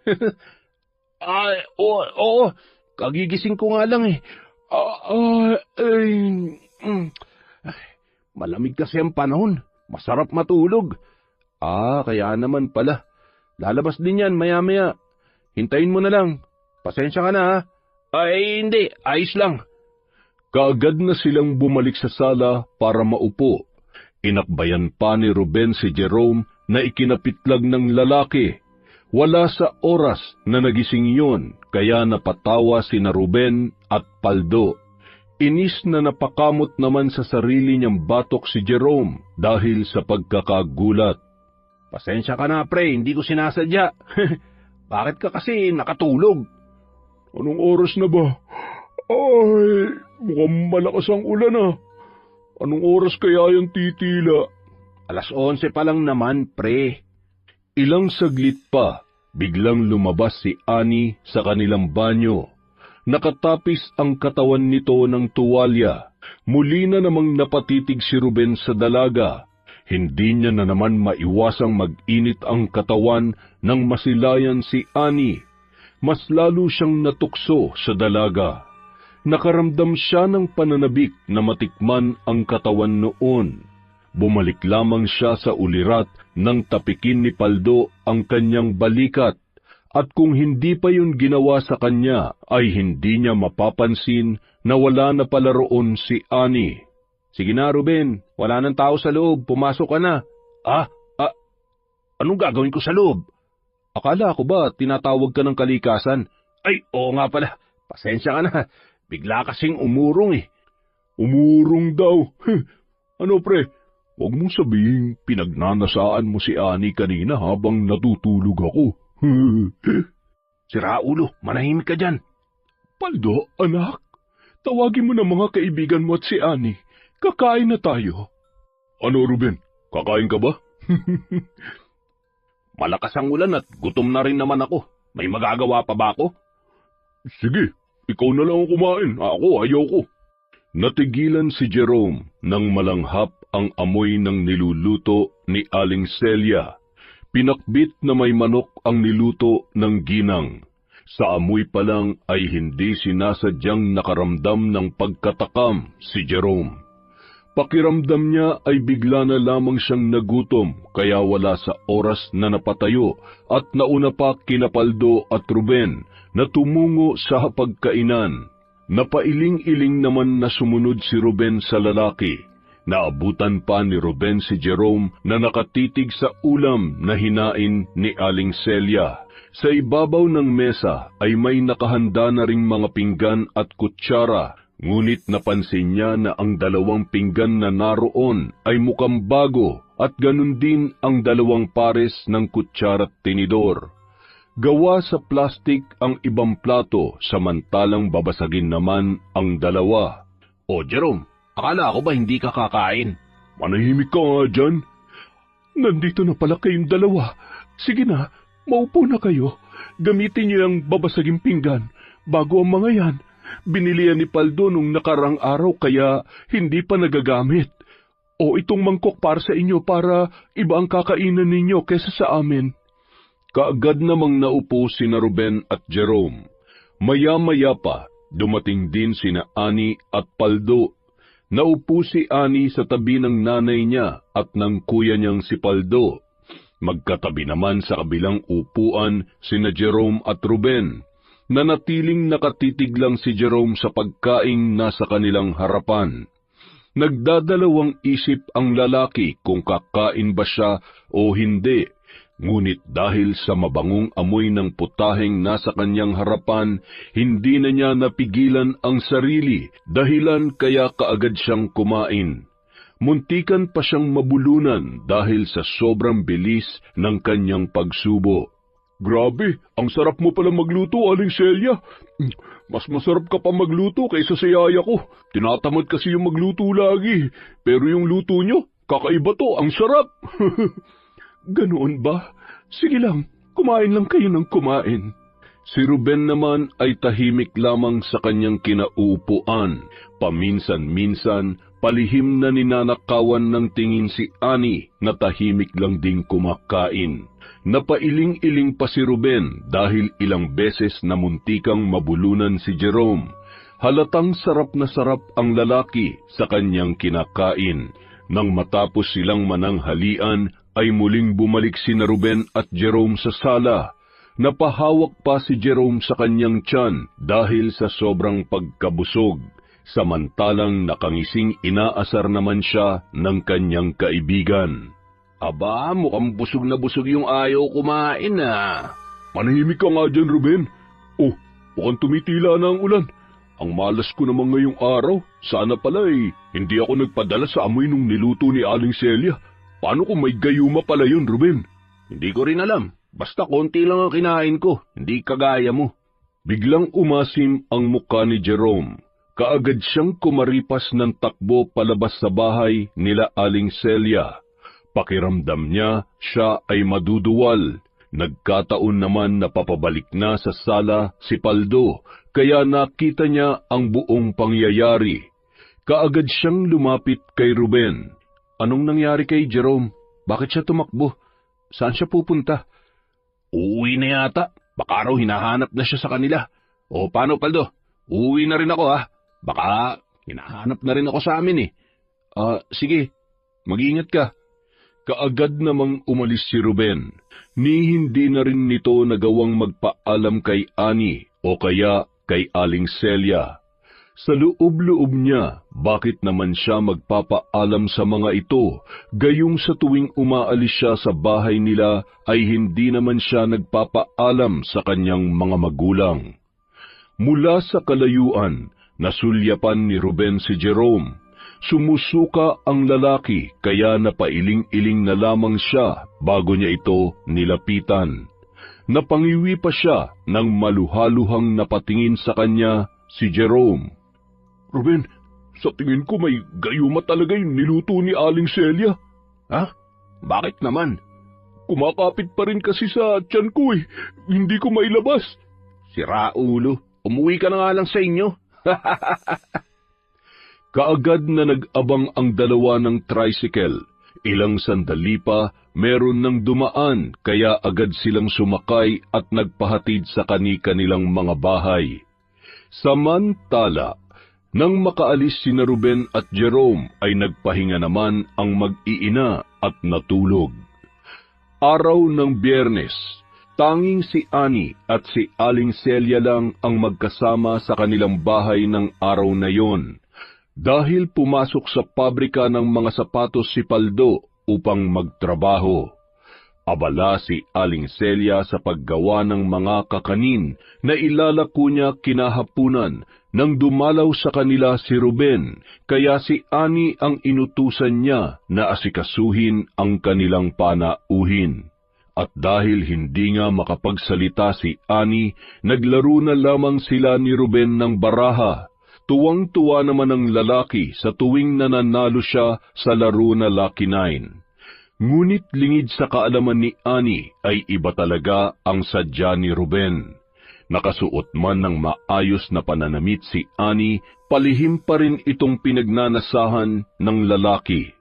Oo. Kagigising ko nga lang eh. Malamig kasi ang panahon. Masarap matulog. Kaya naman pala. Lalabas din yan maya-maya. Hintayin mo na lang. Pasensya ka na ha. Hindi. Ayos lang. Kaagad na silang bumalik sa sala para maupo. Inakbayan pa ni Ruben si Jerome na ikinapitlag ng lalaki. Wala sa oras na nagising yun, kaya napatawa sina Ruben at Paldo. Inis na napakamot naman sa sarili niyang batok si Jerome dahil sa pagkakagulat. "Pasensya ka na pre, hindi ko sinasadya. Bakit ka kasi nakatulog?" "Anong oras na ba? Mukhang malakas ang ulan Anong oras kaya yung titila?" 11:00 pa lang naman, pre." Ilang saglit pa, biglang lumabas si Ani sa kanilang banyo. Nakatapis ang katawan nito ng tuwalya. Muli na namang napatitig si Ruben sa dalaga. Hindi niya na naman maiwasang mag-init ang katawan nang masilayan si Ani. Mas lalo siyang natukso sa dalaga. Nakaramdam siya ng pananabik na matikman ang katawan noon. Bumalik lamang siya sa ulirat nang tapikin ni Paldo ang kanyang balikat. At kung hindi pa yun ginawa sa kanya, ay hindi niya mapapansin na wala na pala roon si Ani. "Sige na, Ruben. Wala nang tao sa loob. Pumasok ka na." Anong gagawin ko sa loob? Akala ko ba tinatawag ka ng kalikasan? Oo nga pala. Pasensya ka na. Bigla kasing umurong eh. "Umurong daw? Ano pre, huwag mong sabihin pinagnanasaan mo si Ani kanina habang natutulog ako." "Sira ulo, manahimik ka dyan." "Paldo, anak, tawagin mo na mga kaibigan mo at si Ani. Kakain na tayo." "Ano, Ruben? Kakain ka ba?" "Malakas ang ulan at gutom na rin naman ako. May magagawa pa ba ako?" "Sige, ikaw na lang ang kumain. Ako, ayoko." Natigilan si Jerome nang malanghap ang amoy ng niluluto ni Aling Celia. Pinakbit na may manok ang niluto ng ginang. Sa amoy pa lang ay hindi sinasadyang nakaramdam ng pagkatakam si Jerome. Pakiramdam niya ay bigla na lamang siyang nagutom kaya wala sa oras na napatayo at nauna pa kina Paldo at Ruben na tumungo sa hapagkainan. Napailing-iling naman na sumunod si Ruben sa lalaki. Naabutan pa ni Ruben si Jerome na nakatitig sa ulam na hinain ni Aling Celia. Sa ibabaw ng mesa ay may nakahanda na ring mga pinggan at kutsara, ngunit napansin niya na ang 2 pinggan na naroon ay mukhang bago at ganun din ang 2 pares ng kutsara at tinidor. Gawa sa plastik ang ibang plato samantalang babasagin naman ang 2. Jerome, akala ko ba hindi ka kakain? "Manahimik ka nga dyan. Nandito na pala kayong 2. Sige na, maupo na kayo. Gamitin niyo ang babasaging pinggan bago ang mga yan. Binilihan ni Paldo nung nakarang araw kaya hindi pa nagagamit. O itong mangkok para sa inyo para iba ang kakainan ninyo kesa sa amin. Kaagad namang naupo sina Ruben at Jerome. Maya-maya pa, dumating din sina Ani at Paldo. Naupo si Ani sa tabi ng nanay niya at ng kuya niyang si Paldo. Magkatabi naman sa kabilang upuan sina Jerome at Ruben. Nanatiling nakatitig lang si Jerome sa pagkaing nasa kanilang harapan. Nagdadalawang isip ang lalaki kung kakain ba siya o hindi. Ngunit dahil sa mabangong amoy ng putaheng nasa kanyang harapan, hindi na niya napigilan ang sarili, dahilan kaya kaagad siyang kumain. Muntikan pa siyang mabulunan dahil sa sobrang bilis ng kanyang pagsubo. Grabe, ang sarap mo pala magluto, Aling Celia. Mas masarap ka pa magluto kaysa sa yaya ko. Tinatamad kasi yung magluto lagi. Pero yung luto nyo, kakaiba to, ang sarap. Ganoon ba? Sige lang, kumain lang kayo ng kumain. Si Ruben naman ay tahimik lamang sa kanyang kinauupuan. Paminsan-minsan, palihim na ninanakawan ng tingin si Ani na tahimik lang ding kumakain. Napailing-iling pa si Ruben dahil ilang beses na muntikang mabulunan si Jerome. Halatang sarap na sarap ang lalaki sa kanyang kinakain. Nang matapos silang mananghalian, ay muling bumalik sina Ruben at Jerome sa sala. Napahawak pa si Jerome sa kanyang tiyan dahil sa sobrang pagkabusog, samantalang nakangising inaasar naman siya ng kanyang kaibigan. Aba, mukhang busog na busog yung ayaw kumain Manahimik ka nga dyan, Ruben. Oh, mukhang tumitila na ang ulan. Ang malas ko naman ngayong araw. Sana pala hindi ako nagpadala sa amoy nung niluto ni Aling Celia. Paano kung may gayuma pala yun, Ruben? Hindi ko rin alam. Basta konti lang ang kinain ko, hindi kagaya mo. Biglang umasim ang mukha ni Jerome. Kaagad siyang kumaripas ng takbo palabas sa bahay nila Aling Celia. Pakiramdam niya, siya ay maduduwal. Nagkataon naman na papabalik na sa sala si Paldo, kaya nakita niya ang buong pangyayari. Kaagad siyang lumapit kay Ruben. Anong nangyari kay Jerome? Bakit siya tumakbo? Saan siya pupunta? Uuwi na yata. Baka raw hinahanap na siya sa kanila. O paano, Paldo? Uuwi na rin ako Baka hinahanap na rin ako sa amin Sige, mag-ingat ka. Kaagad namang umalis si Ruben. Ni hindi na rin nito nagawang magpaalam kay Ani o kaya kay Aling Celia. Sa loob-loob niya, bakit naman siya magpapaalam sa mga ito, gayong sa tuwing umaalis siya sa bahay nila ay hindi naman siya nagpapaalam sa kanyang mga magulang. Mula sa kalayuan, nasulyapan ni Ruben si Jerome. Sumusuka ang lalaki kaya napailing-iling na lamang siya bago niya ito nilapitan. Napangiwi pa siya nang maluhaluhang napatingin sa kanya si Jerome. Ruben, sa tingin ko may gayuma talaga yung niluto ni Aling Celia. Ha? Bakit naman? Kumakapit pa rin kasi sa tiyan ko Hindi ko mailabas. Sira ulo, umuwi ka na nga lang sa inyo. Kaagad na nag-abang ang dalawa ng tricycle. Ilang sandali pa, meron ng dumaan kaya agad silang sumakay at nagpahatid sa kani-kanilang mga bahay. Samantala, nang makaalis sina Ruben at Jerome ay nagpahinga naman ang mag-iina at natulog. Araw ng Biyernes, tanging si Ani at si Aling Celia lang ang magkasama sa kanilang bahay ng araw na yon. Dahil pumasok sa pabrika ng mga sapatos si Paldo upang magtrabaho. Abala si Aling Celia sa paggawa ng mga kakanin na ilalako niya kinahapunan nang dumalaw sa kanila si Ruben, kaya si Ani ang inutusan niya na asikasuhin ang kanilang panauhin. At dahil hindi nga makapagsalita si Ani, naglaro na lamang sila ni Ruben ng baraha. Tuwang-tuwa naman ang lalaki sa tuwing nananalo siya sa laro na Lucky Nine. Ngunit lingid sa kaalaman ni Ani ay iba talaga ang sadya ni Ruben. Nakasuot man ng maayos na pananamit si Annie, palihim pa rin itong pinagnanasahan ng lalaki.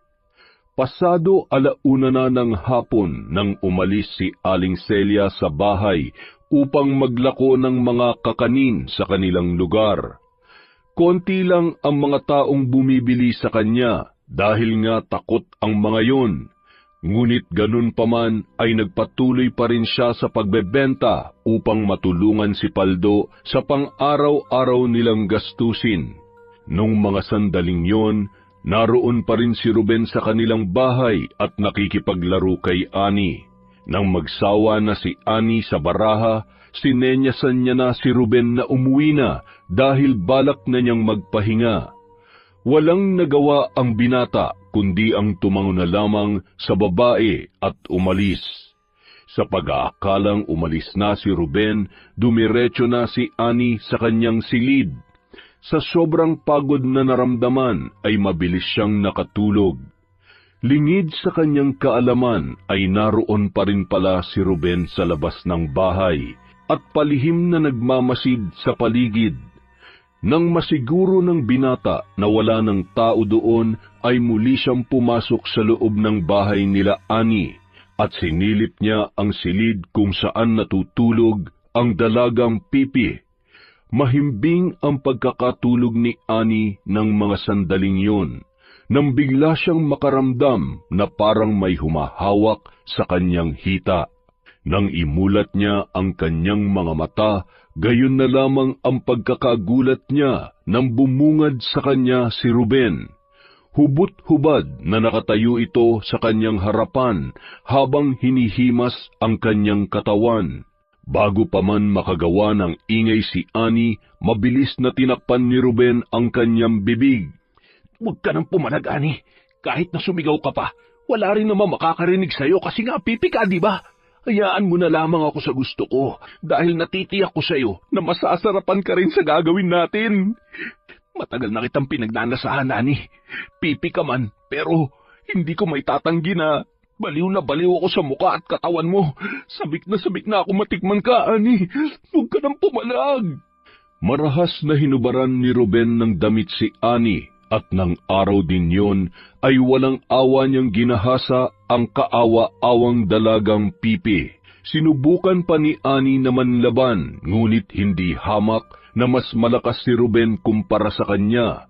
Pasado 1:00 na ng hapon nang umalis si Aling Celia sa bahay upang maglako ng mga kakanin sa kanilang lugar. Konti lang ang mga taong bumibili sa kanya dahil nga takot ang mga yon. Ngunit ganun pa man ay nagpatuloy pa rin siya sa pagbebenta upang matulungan si Paldo sa pang-araw-araw nilang gastusin. Nung mga sandaling yon, naroon pa rin si Ruben sa kanilang bahay at nakikipaglaro kay Annie. Nang magsawa na si Annie sa baraha, sinenyasan niya na si Ruben na umuwi na dahil balak na niyang magpahinga. Walang nagawa ang binata kundi ang tumango na lamang sa babae at umalis. Sa pag-aakalang umalis na si Ruben, dumiretso na si Annie sa kanyang silid. Sa sobrang pagod na naramdaman ay mabilis siyang nakatulog. Lingid sa kanyang kaalaman ay naroon pa rin pala si Ruben sa labas ng bahay at palihim na nagmamasid sa paligid. Nang masiguro ng binata na wala ng tao doon, ay muli siyang pumasok sa loob ng bahay nila Annie at sinilip niya ang silid kung saan natutulog ang dalagang Pipi. Mahimbing ang pagkakatulog ni Annie ng mga sandaling yon, nang bigla siyang makaramdam na parang may humahawak sa kanyang hita. Nang imulat niya ang kanyang mga mata, gayon na lamang ang pagkakagulat niya nang bumungad sa kanya si Ruben. Hubot-hubad na nakatayo ito sa kanyang harapan habang hinihimas ang kanyang katawan. Bago pa man makagawa ng ingay si Annie, mabilis na tinakpan ni Ruben ang kanyang bibig. Huwag ka nang pumalag, Annie. Kahit na sumigaw ka pa, wala rin naman makakarinig sa'yo kasi nga pipi ka, di ba? Hayaan mo na lamang ako sa gusto ko dahil natitiyak ko sa'yo na masasarapan ka rin sa gagawin natin. Matagal na kitang pinagnanasahan, Annie. Pipi ka man, pero hindi ko may tatanggi na baliw ako sa mukha at katawan mo. Sabik na ako matikman ka, Annie. Huwag ka nang pumalag. Marahas na hinubaran ni Ruben ng damit si Annie at ng araw din yon ay walang awa niyang ginahasa ang kaawa-awang dalagang Pipi. Sinubukan pa ni Annie na manlaban, ngunit hindi hamak na mas malakas si Ruben kumpara sa kanya.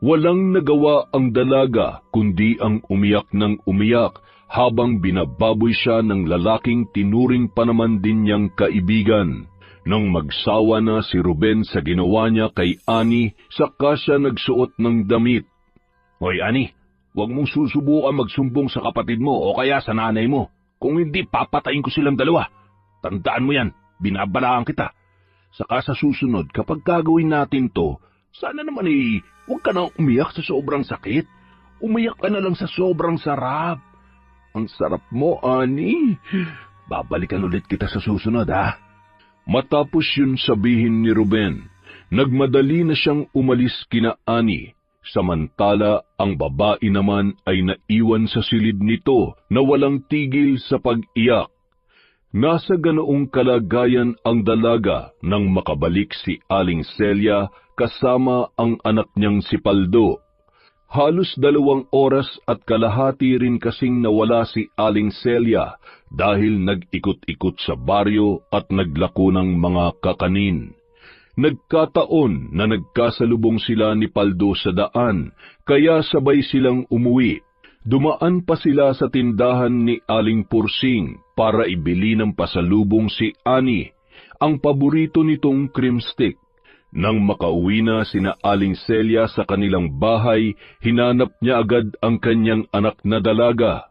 Walang nagawa ang dalaga kundi ang umiyak ng umiyak habang binababoy siya ng lalaking tinuring pa naman din niyang kaibigan. Nang magsawa na si Ruben sa ginawa niya kay Annie, saka siya nagsuot ng damit. Hoy, Annie, huwag mong susubukan magsumbong sa kapatid mo o kaya sa nanay mo. Kung hindi, papatayin ko silang dalawa. Tandaan mo yan, binabalaan kita. Saka sa susunod, kapag gagawin natin to, sana naman huwag ka na umiyak sa sobrang sakit. Umiyak ka na lang sa sobrang sarap. Ang sarap mo, Annie. Babalikan ulit kita sa susunod, ha? Matapos yun sabihin ni Ruben, nagmadali na siyang umalis kina Annie. Samantala, ang babae naman ay naiwan sa silid nito na walang tigil sa pag-iyak. Nasa ganoong kalagayan ang dalaga nang makabalik si Aling Celia kasama ang anak niyang si Paldo. Halos 2 oras at kalahati rin kasing nawala si Aling Celia dahil nag-ikot-ikot sa baryo at naglako ng mga kakanin. Nagkataon na nagkasalubong sila ni Paldo sa daan, kaya sabay silang umuwi. Dumaan pa sila sa tindahan ni Aling Pursing para ibili ng pasalubong si Annie, ang paborito nitong cream stick. Nang makauwi na sina Aling Celia sa kanilang bahay, hinanap niya agad ang kanyang anak na dalaga.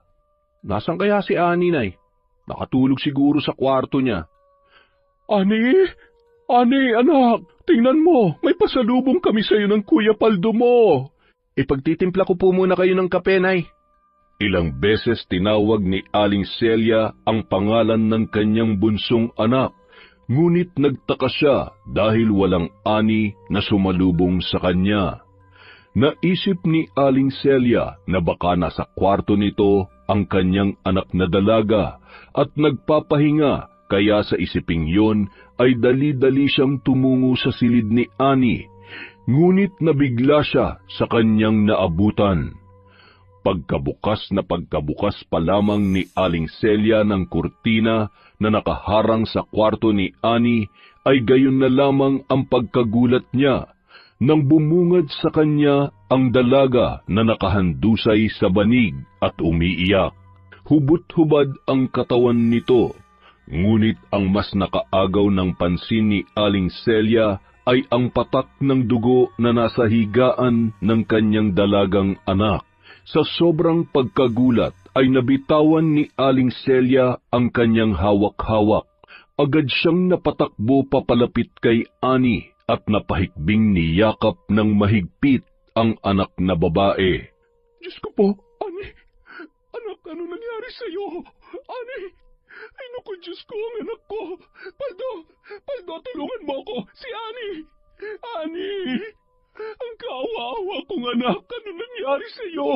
Nasaan kaya si Annie, Nay? Nakatulog siguro sa kwarto niya. Annie, anak, tingnan mo, may pasalubong kami sa iyo ng Kuya Paldo mo. Ipagtitimpla ko po muna kayo ng kape, Nay. Ilang beses tinawag ni Aling Celia ang pangalan ng kanyang bunsong anak. Ngunit nagtaka siya dahil walang Annie na sumalubong sa kanya. Naisip ni Aling Celia na baka nasa kwarto nito ang kanyang anak na dalaga at nagpapahinga Kaya sa isiping yon ay dali-dali siyang tumungo sa silid ni Annie, ngunit nabigla siya sa kanyang naabutan. Pagkabukas pa lamang ni Aling Celia ng kurtina na nakaharang sa kwarto ni Annie, ay gayon na lamang ang pagkagulat niya nang bumungad sa kanya ang dalaga na nakahandusay sa banig at umiiyak. Hubot-hubad ang katawan nito, ngunit ang mas nakaagaw ng pansin ni Aling Celia ay ang patak ng dugo na nasa higaan ng kanyang dalagang anak. Sa sobrang pagkagulat ay nabitawan ni Aling Celia ang kanyang hawak-hawak. Agad siyang napatakbo papalapit kay Annie at napahikbing niyakap ng mahigpit ang anak na babae. Diyos ko po, Annie. Anak, ano nangyari sa'yo? Annie! Ay naku, Diyos ko, ang anak ko. Paldo, tulungan mo ako. Si Annie! Annie! Ang kaawa-awa kong anak, ano nangyari sa'yo?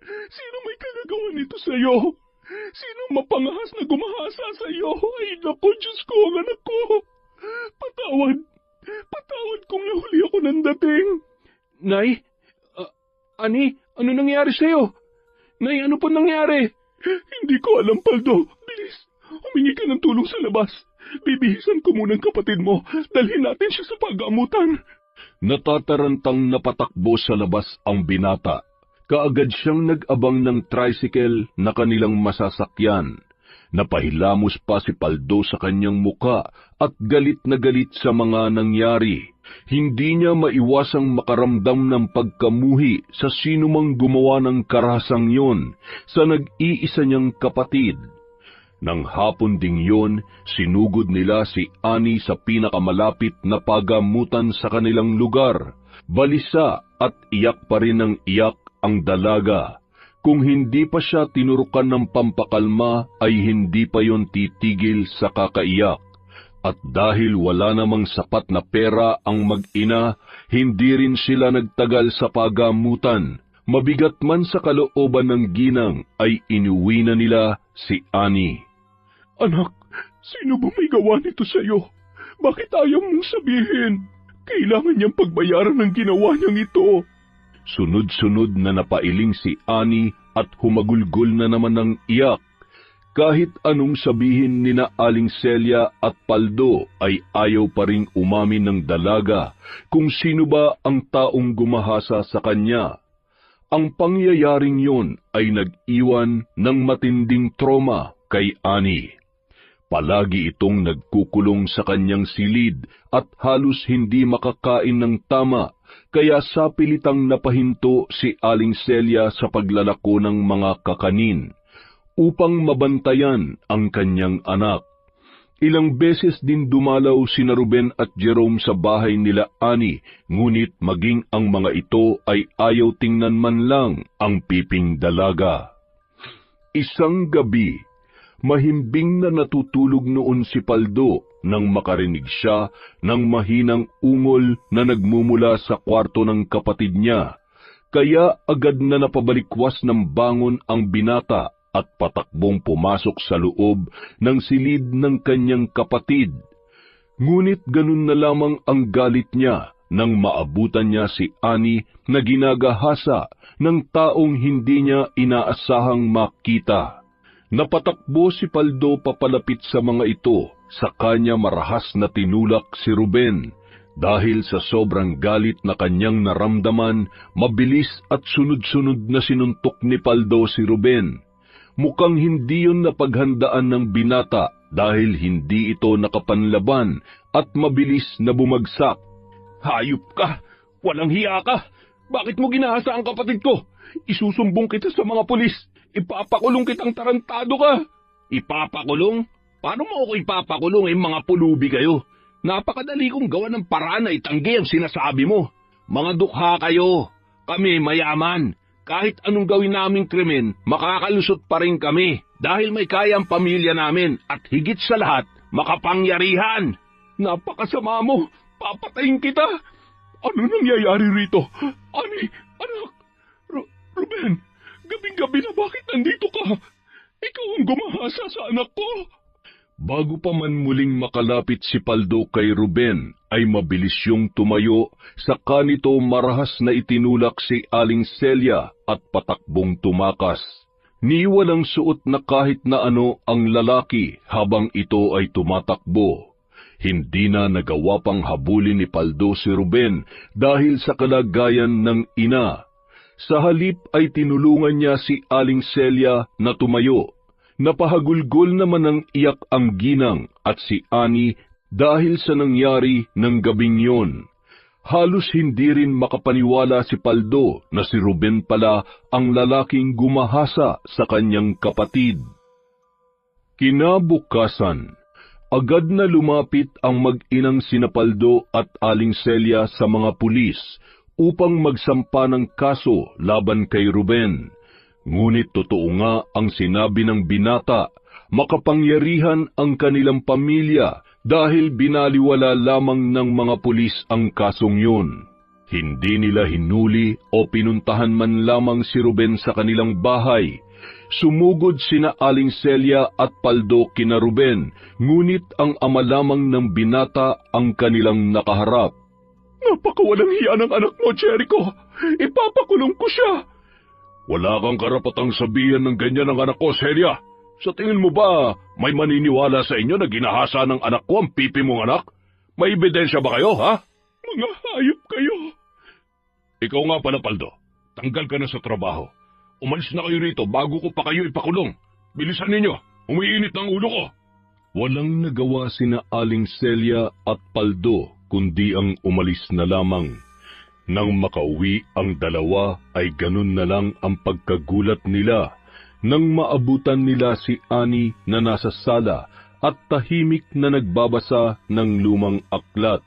Sino may kagagawa nito sa'yo? Sino mapangahas na gumahasa sa'yo? Ay naku, Diyos ko, ang anak ko. Patawad kung nahuli ako ng dating. Nay? Annie, ano nangyari sa'yo? Nay, ano po nangyari? Hindi ko alam, Paldo. Bilis, humingi ka ng tulong sa labas. Bibihisan ko muna ang kapatid mo. Dalhin natin siya sa pag-amutan. Natatarantang napatakbo sa labas ang binata. Kaagad siyang nag-abang ng tricycle na kanilang masasakyan. Napahilamos pa si Paldo sa kanyang muka at galit na galit sa mga nangyari. Hindi niya maiwasang makaramdam ng pagkamuhi sa sinumang gumawa ng karahasang yon sa nag-iisa niyang kapatid. Nang hapon ding yon, sinugod nila si Annie sa pinakamalapit na pagamutan sa kanilang lugar. Balisa at iyak pa rin ng iyak ang dalaga. Kung hindi pa siya tinurukan ng pampakalma, ay hindi pa yon titigil sa kakaiyak. At dahil wala namang sapat na pera ang mag-ina, hindi rin sila nagtagal sa pagamutan. Mabigat man sa kalooban ng ginang, ay inuwi na nila si Annie. Anak, sino ba may gawa nito sa'yo? Bakit ayaw mong sabihin? Kailangan niyang pagbayaran ng ginawa niyang ito. Sunod-sunod na napailing si Annie at humagulgol na naman ng iyak. Kahit anong sabihin ni na Aling Celia at Paldo ay ayaw pa ring umamin ng dalaga kung sino ba ang taong gumahasa sa kanya. Ang pangyayaring yon ay nag-iwan ng matinding trauma kay Annie. Palagi itong nagkukulong sa kanyang silid at halos hindi makakain ng tama, kaya sapilitang napahinto si Aling Celia sa paglalako ng mga kakanin upang mabantayan ang kanyang anak. Ilang beses din dumalaw sina Ruben at Jerome sa bahay nila Annie, ngunit maging ang mga ito ay ayaw tingnan man lang ang piping dalaga. Isang gabi, mahimbing na natutulog noon si Paldo nang makarinig siya ng mahinang ungol na nagmumula sa kwarto ng kapatid niya. Kaya agad na napabalikwas ng bangon ang binata at patakbong pumasok sa loob ng silid ng kanyang kapatid. Ngunit ganun na lamang ang galit niya nang maabutan niya si Annie na ginagahasa ng taong hindi niya inaasahang makita. Napatakbo si Paldo papalapit sa mga ito, sa kanya marahas na tinulak si Ruben. Dahil sa sobrang galit na kanyang naramdaman, mabilis at sunod-sunod na sinuntok ni Paldo si Ruben. Mukhang hindi yun napaghandaan ng binata dahil hindi ito nakapanlaban at mabilis na bumagsak. Hayop ka! Walang hiya ka! Bakit mo ginahasa ang kapatid ko? Isusumbong kita sa mga pulis! Ipapakulong kitang tarantado ka! Ipapakulong? Paano mo ako ipapakulong mga pulubi kayo? Napakadali kong gawa ng paraan na itanggi ang sinasabi mo. Mga dukha kayo. Kami mayaman. Kahit anong gawin naming krimen, makakalusot pa rin kami dahil may kayang pamilya namin at higit sa lahat, makapangyarihan. Napakasama mo! Papatayin kita! Ano nangyayari rito? Annie, anak! Ruben, gabing-gabi na bakit nandito ka? Ikaw ang gumahasa sa anak ko! Bago pa man muling makalapit si Paldo kay Ruben, ay mabilis siyang tumayo, saka nito marahas na itinulak si Aling Celia at patakbong tumakas. Ni walang suot na kahit na ano ang lalaki habang ito ay tumatakbo. Hindi na nagawa pang habulin ni Paldo si Ruben dahil sa kalagayan ng ina. Sa halip ay tinulungan niya si Aling Celia na tumayo. Napahagulgol naman ng iyak ang ginang at si Ani dahil sa nangyari ng gabing yon. Halos hindi rin makapaniwala si Paldo na si Ruben pala ang lalaking gumahasa sa kanyang kapatid. Kinabukasan, agad na lumapit ang mag-inang sina Paldo at Aling Celia sa mga pulis upang magsampa ng kaso laban kay Ruben. Ngunit totoo nga ang sinabi ng binata, makapangyarihan ang kanilang pamilya dahil binaliwala lamang ng mga pulis ang kasong yun. Hindi nila hinuli o pinuntahan man lamang si Ruben sa kanilang bahay. Sumugod sina Aling Celia at Paldo kina Ruben, ngunit ang ama lamang ng binata ang kanilang nakaharap. Napakawalang hiya ng anak mo, Jericho! Ipapakulong ko siya! Wala kang karapatang sabihan ng ganyan ng anak ko, Celia. Sa tingin mo ba, may maniniwala sa inyo na ginahasa ng anak ko ang pipi mong anak? May ebidensya ba kayo, ha? Mga hayop kayo! Ikaw nga pala, Paldo. Tanggal ka na sa trabaho. Umalis na kayo rito bago ko pa kayo ipakulong. Bilisan ninyo, umiinit ang ulo ko. Walang nagawa sina Aling Celia at Paldo, kundi ang umalis na lamang. Nang makauwi ang dalawa ay ganun na lang ang pagkagulat nila nang maabutan nila si Ani na nasa sala at tahimik na nagbabasa ng lumang aklat.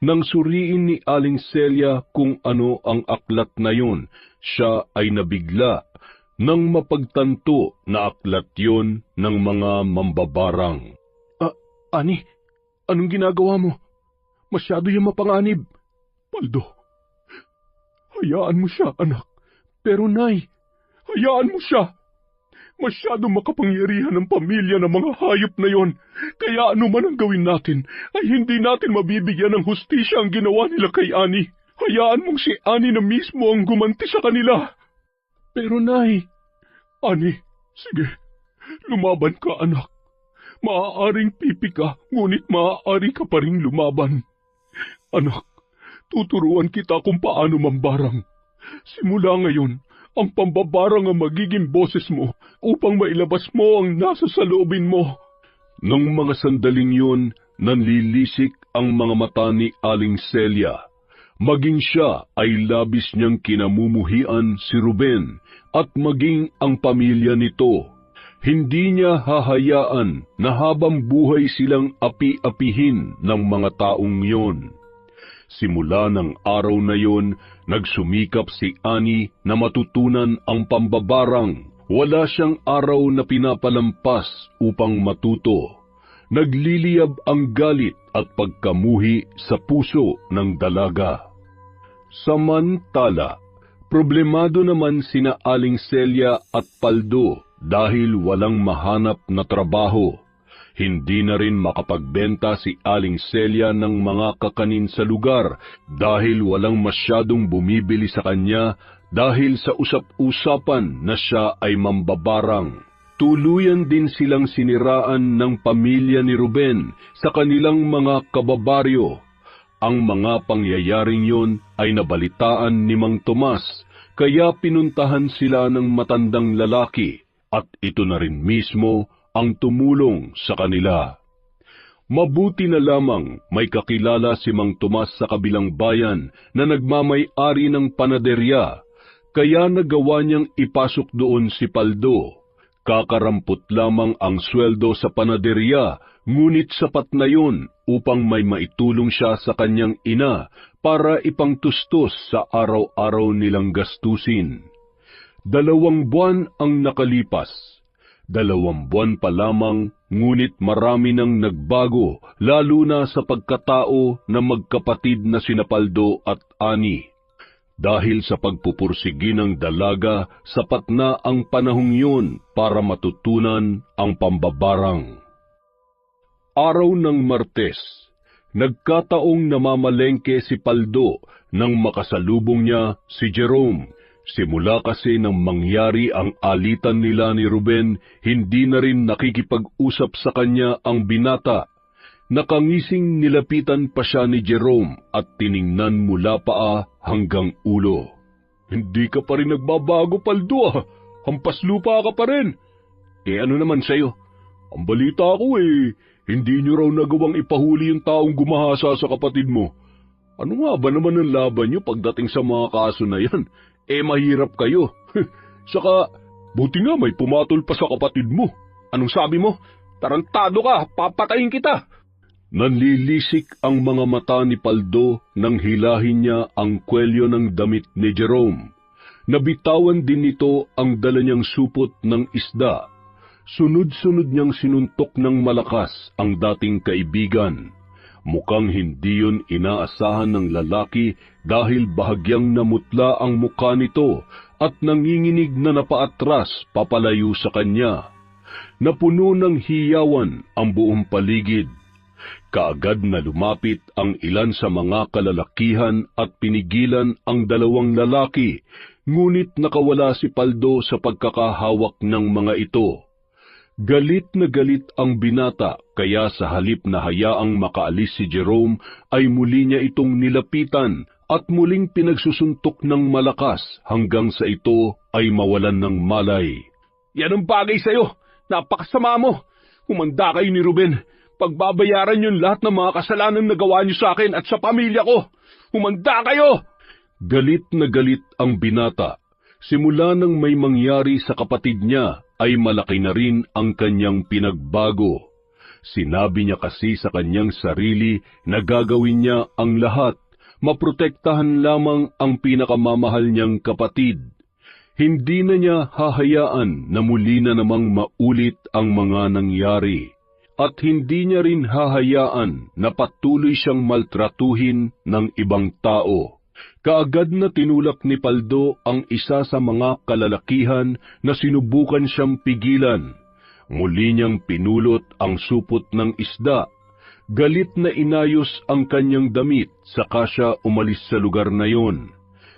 Nang suriin ni Aling Celia kung ano ang aklat na yun, siya ay nabigla nang mapagtanto na aklat yun ng mga mambabarang. Ani, anong ginagawa mo? Masyado yung mapanganib. Paldo, hayaan mo siya, anak. Pero nay, hayaan mo siya. Masyadong makapangyarihan ang pamilya ng mga hayop na yon. Kaya ano man ang gawin natin, ay hindi natin mabibigyan ng hustisya ang ginawa nila kay Ani. Hayaan mong si Ani na mismo ang gumanti sa kanila. Pero nay, Ani, sige, lumaban ka, anak. Maaaring pipi ka, ngunit maaari ka pa ring lumaban. Anak, tuturuan kita kung paano mambarang. Simula ngayon, ang pambabarang ang magiging boses mo upang mailabas mo ang nasa saloobin mo. Nang mga sandaling yun, nanlilisik ang mga mata ni Aling Celia. Maging siya ay labis niyang kinamumuhian si Ruben at maging ang pamilya nito. Hindi niya hahayaan na habang buhay silang api-apihin ng mga taong yon. Simula ng araw na yon, nagsumikap si Ani na matutunan ang pambabarang. Wala siyang araw na pinapalampas upang matuto. Nagliliyab ang galit at pagkamuhi sa puso ng dalaga. Samantala, problemado naman sina Aling Celia at Paldo dahil walang mahanap na trabaho. Hindi na rin makapagbenta si Aling Celia ng mga kakanin sa lugar dahil walang masyadong bumibili sa kanya dahil sa usap-usapan na siya ay mambabarang. Tuluyan din silang siniraan ng pamilya ni Ruben sa kanilang mga kababaryo. Ang mga pangyayaring yon ay nabalitaan ni Mang Tomas, kaya pinuntahan sila ng matandang lalaki at ito na rin mismo ang tumulong sa kanila. Mabuti na lamang may kakilala si Mang Tomas sa kabilang bayan na nagmamay-ari ng panaderya, kaya nagawa niyang ipasok doon si Paldo. Kakarampot lamang ang sweldo sa panaderya, ngunit sapat na yun upang may maitulong siya sa kanyang ina para ipangtustos sa araw-araw nilang gastusin. 2 buwan ang nakalipas. 2 buwan pa lamang, ngunit marami nang nagbago, lalo na sa pagkatao na magkapatid na sina Paldo at Ani. Dahil sa pagpupursigi ng dalaga, sapat na ang panahong yun para matutunan ang pambabarang. Araw ng Martes, nagkataong namamalengke si Paldo nang makasalubong niya si Jerome. Simula kasi nang mangyari ang alitan nila ni Ruben, hindi na rin nakikipag-usap sa kanya ang binata. Nakangising nilapitan pa siya ni Jerome at tiningnan mula paa hanggang ulo. "Hindi ka pa rin nagbabago, Paldo. Hampas lupa ka pa rin." Ano naman sa'yo? "Ang balita ko hindi nyo raw nagawang ipahuli yung taong gumahasa sa kapatid mo. Ano nga ba naman ang laban nyo pagdating sa mga kaso na yan? Mahirap kayo. Saka, buti nga may pumatol pa sa kapatid mo. Anong sabi mo? Tarantado ka, papatayin kita." Nanlilisik ang mga mata ni Paldo nang hilahin niya ang kwelyo ng damit ni Jerome. Nabitawan din nito ang dala niyang supot ng isda. Sunod-sunod niyang sinuntok ng malakas ang dating kaibigan. Mukhang hindi yun inaasahan ng lalaki dahil bahagyang namutla ang mukha nito at nanginginig na napaatras papalayo sa kanya. Napuno ng hiyawan ang buong paligid. Kaagad na lumapit ang ilan sa mga kalalakihan at pinigilan ang dalawang lalaki, ngunit nakawala si Paldo sa pagkakahawak ng mga ito. Galit na galit ang binata, kaya sa halip na hayaang makaalis si Jerome ay muli niya itong nilapitan at muling pinagsusuntok ng malakas hanggang sa ito ay mawalan ng malay. "Yan ang bagay sa'yo. Napakasama mo. Humanda kayo ni Ruben. Pagbabayaran yun lahat ng mga kasalanan na gawa niyo sa akin at sa pamilya ko. Humanda kayo!" Galit na galit ang binata. Simula nang may mangyari sa kapatid niya, ay malaki na rin ang kanyang pinagbago. Sinabi niya kasi sa kanyang sarili na gagawin niya ang lahat, maprotektahan lamang ang pinakamamahal niyang kapatid. Hindi na niya hahayaan na muli na namang maulit ang mga nangyari. At hindi niya rin hahayaan na patuloy siyang maltratuhin ng ibang tao. Kaagad na tinulak ni Paldo ang isa sa mga kalalakihan na sinubukan siyang pigilan. Muli niyang pinulot ang supot ng isda. Galit na inayos ang kanyang damit, saka siya umalis sa lugar na yon.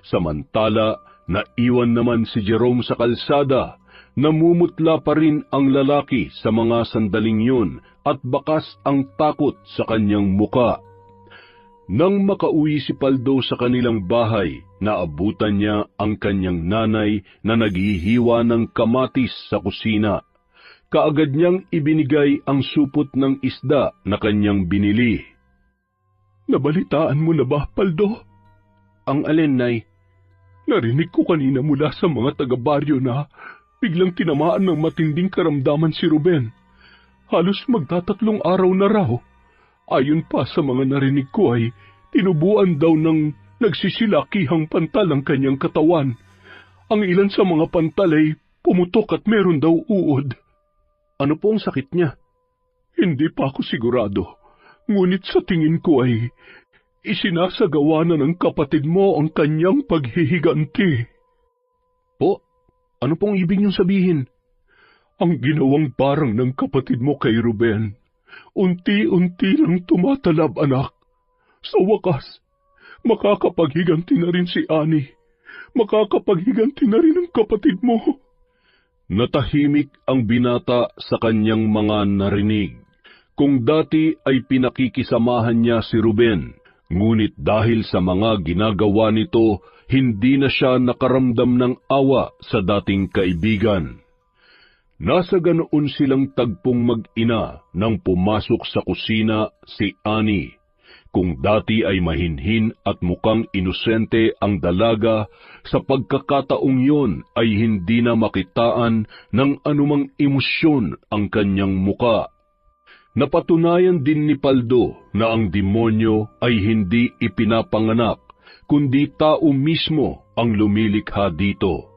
Samantala, naiwan naman si Jerome sa kalsada. Namumutla pa rin ang lalaki sa mga sandaling yun at bakas ang takot sa kanyang muka. Nang makauwi si Paldo sa kanilang bahay, naabutan niya ang kanyang nanay na naghihiwa ng kamatis sa kusina. Kaagad niyang ibinigay ang supot ng isda na kanyang binili. "Nabalitaan mo na ba, Paldo?" "Ang alin, Nay?" "Narinig ko kanina mula sa mga taga-baryo na biglang tinamaan ng matinding karamdaman si Ruben. Halos magtatatlong araw na raw. Ayon pa sa mga narinig ko ay tinubuan daw ng nagsisilakihang pantal ang kanyang katawan. Ang ilan sa mga pantal ay pumutok at meron daw uod." "Ano po ang sakit niya?" "Hindi pa ako sigurado. Ngunit sa tingin ko ay isinasagawa na ng kapatid mo ang kanyang paghihiganti." "Po? Ano pong ibig niyong sabihin?" "Ang ginawang parang ng kapatid mo kay Ruben, unti-unti lang tumatalab, anak. Sa wakas, makakapaghiganti na rin si Annie. Makakapaghiganti na rin ang kapatid mo." Natahimik ang binata sa kanyang mga narinig. Kung dati ay pinakikisamahan niya si Ruben, ngunit dahil sa mga ginagawa nito, hindi na siya nakaramdam ng awa sa dating kaibigan. Nasa ganoon silang tagpong mag-ina nang pumasok sa kusina si Annie. Kung dati ay mahinhin at mukhang inosente ang dalaga, sa pagkakataong yon ay hindi na makitaan ng anumang emosyon ang kanyang muka. Napatunayan din ni Paldo na ang demonyo ay hindi ipinapanganak, kundi tao mismo ang lumilikha dito.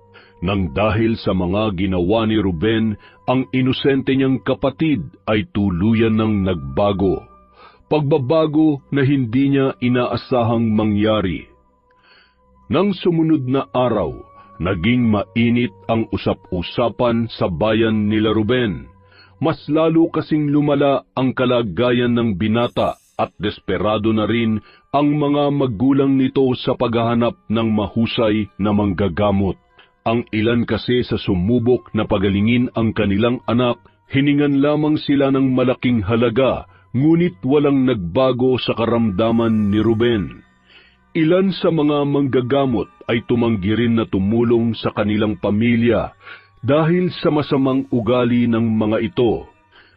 Nang dahil sa mga ginawa ni Ruben, ang inosente niyang kapatid ay tuluyan ng nagbago. Pagbabago na hindi niya inaasahang mangyari. Nang sumunod na araw, naging mainit ang usap-usapan sa bayan nila Ruben. Mas lalo kasing lumala ang kalagayan ng binata at desperado na rin ang mga magulang nito sa paghahanap ng mahusay na manggagamot. Ang ilan kasi sa sumubok na pagalingin ang kanilang anak, hiningan lamang sila ng malaking halaga, ngunit walang nagbago sa karamdaman ni Ruben. Ilan sa mga manggagamot ay tumanggi rin na tumulong sa kanilang pamilya dahil sa masamang ugali ng mga ito.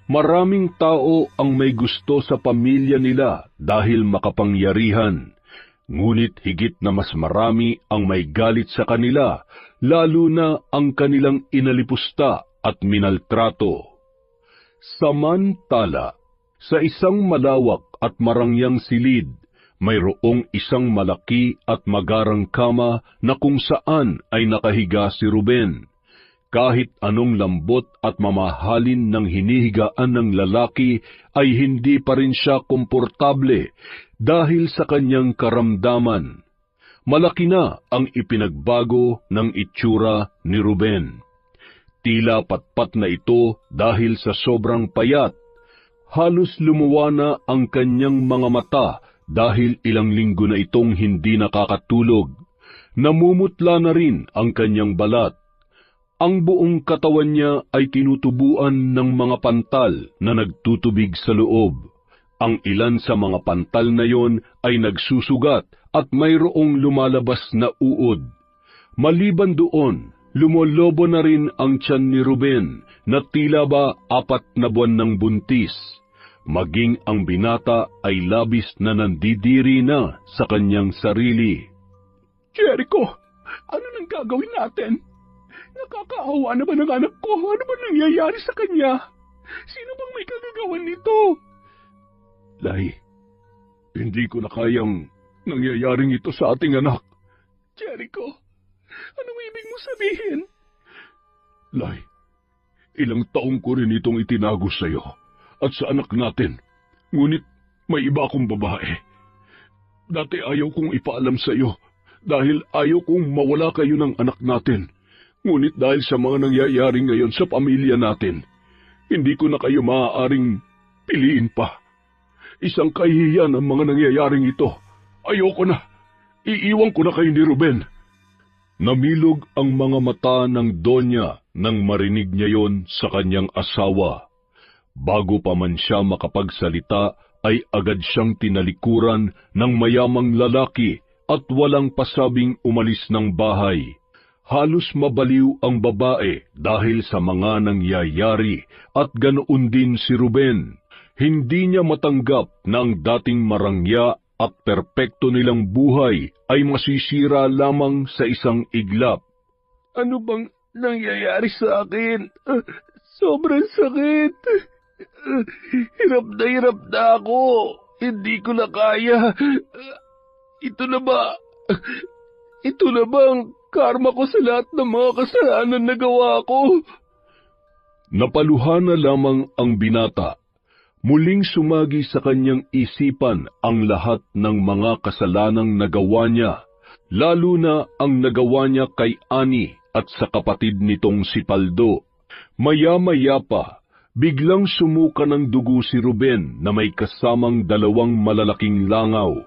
Maraming tao ang may gusto sa pamilya nila dahil makapangyarihan, ngunit higit na mas marami ang may galit sa kanila, lalo na ang kanilang inalipusta at minaltrato. Samantala, sa isang malawak at marangyang silid, mayroong isang malaki at magarang kama na kung saan ay nakahiga si Ruben. Kahit anong lambot at mamahalin ng hinihigaan ng lalaki ay hindi pa rin siya komportable dahil sa kanyang karamdaman. Malaki na ang ipinagbago ng itsura ni Ruben. Tila patpat na ito dahil sa sobrang payat. Halos lumuwa na ang kanyang mga mata dahil ilang linggo na itong hindi nakakatulog. Namumutla na rin ang kanyang balat. Ang buong katawan niya ay tinutubuan ng mga pantal na nagtutubig sa loob. Ang ilan sa mga pantal na yon ay nagsusugat at mayroong lumalabas na uod. Maliban doon, lumolobo na rin ang tiyan ni Ruben na tila ba 4 na buwan ng buntis. Maging ang binata ay labis na nandidiri na sa kanyang sarili. Jericho, ano nang gagawin natin? Nakakaawa naman ang anak ko. Ano ba nangyayari sa kanya? Sino bang may kagagawan nito? Lay, hindi ko na kayang nangyayaring ito sa ating anak. Jericho, anong ibig mo sabihin? Lay, ilang taong ko rin itong itinago sa iyo at sa anak natin. Ngunit may iba akong babae. Dati ayaw kong ipaalam sa iyo dahil ayaw kong mawala kayo ng anak natin. Ngunit dahil sa mga nangyayari ngayon sa pamilya natin, hindi ko na kayo maaaring piliin pa. Isang kahihiyan ang mga nangyayaring ito. Ayoko na. Iiwan ko na kayo ni Ruben. Namilog ang mga mata ng Donya nang marinig niya yon sa kanyang asawa. Bago pa man siya makapagsalita, ay agad siyang tinalikuran ng mayamang lalaki at walang pasabing umalis ng bahay. Halos mabaliw ang babae dahil sa mga nangyayari at ganoon din si Ruben. Hindi niya matanggap na ang dating marangya at perpekto nilang buhay ay masisira lamang sa isang iglap. Ano bang nangyayari sa akin? Sobrang sakit. Hirap na ako. Hindi ko na kaya. Ito na ba ang karma ko sa lahat ng mga kasalanan na gawa ko? Napaluha na lamang ang binata. Muling sumagi sa kanyang isipan ang lahat ng mga kasalanang nagawa niya, lalo na ang nagawa niya kay Ani at sa kapatid nitong si Paldo. Maya-maya pa, biglang sumuka ng dugo si Ruben na may kasamang 2 malalaking langaw.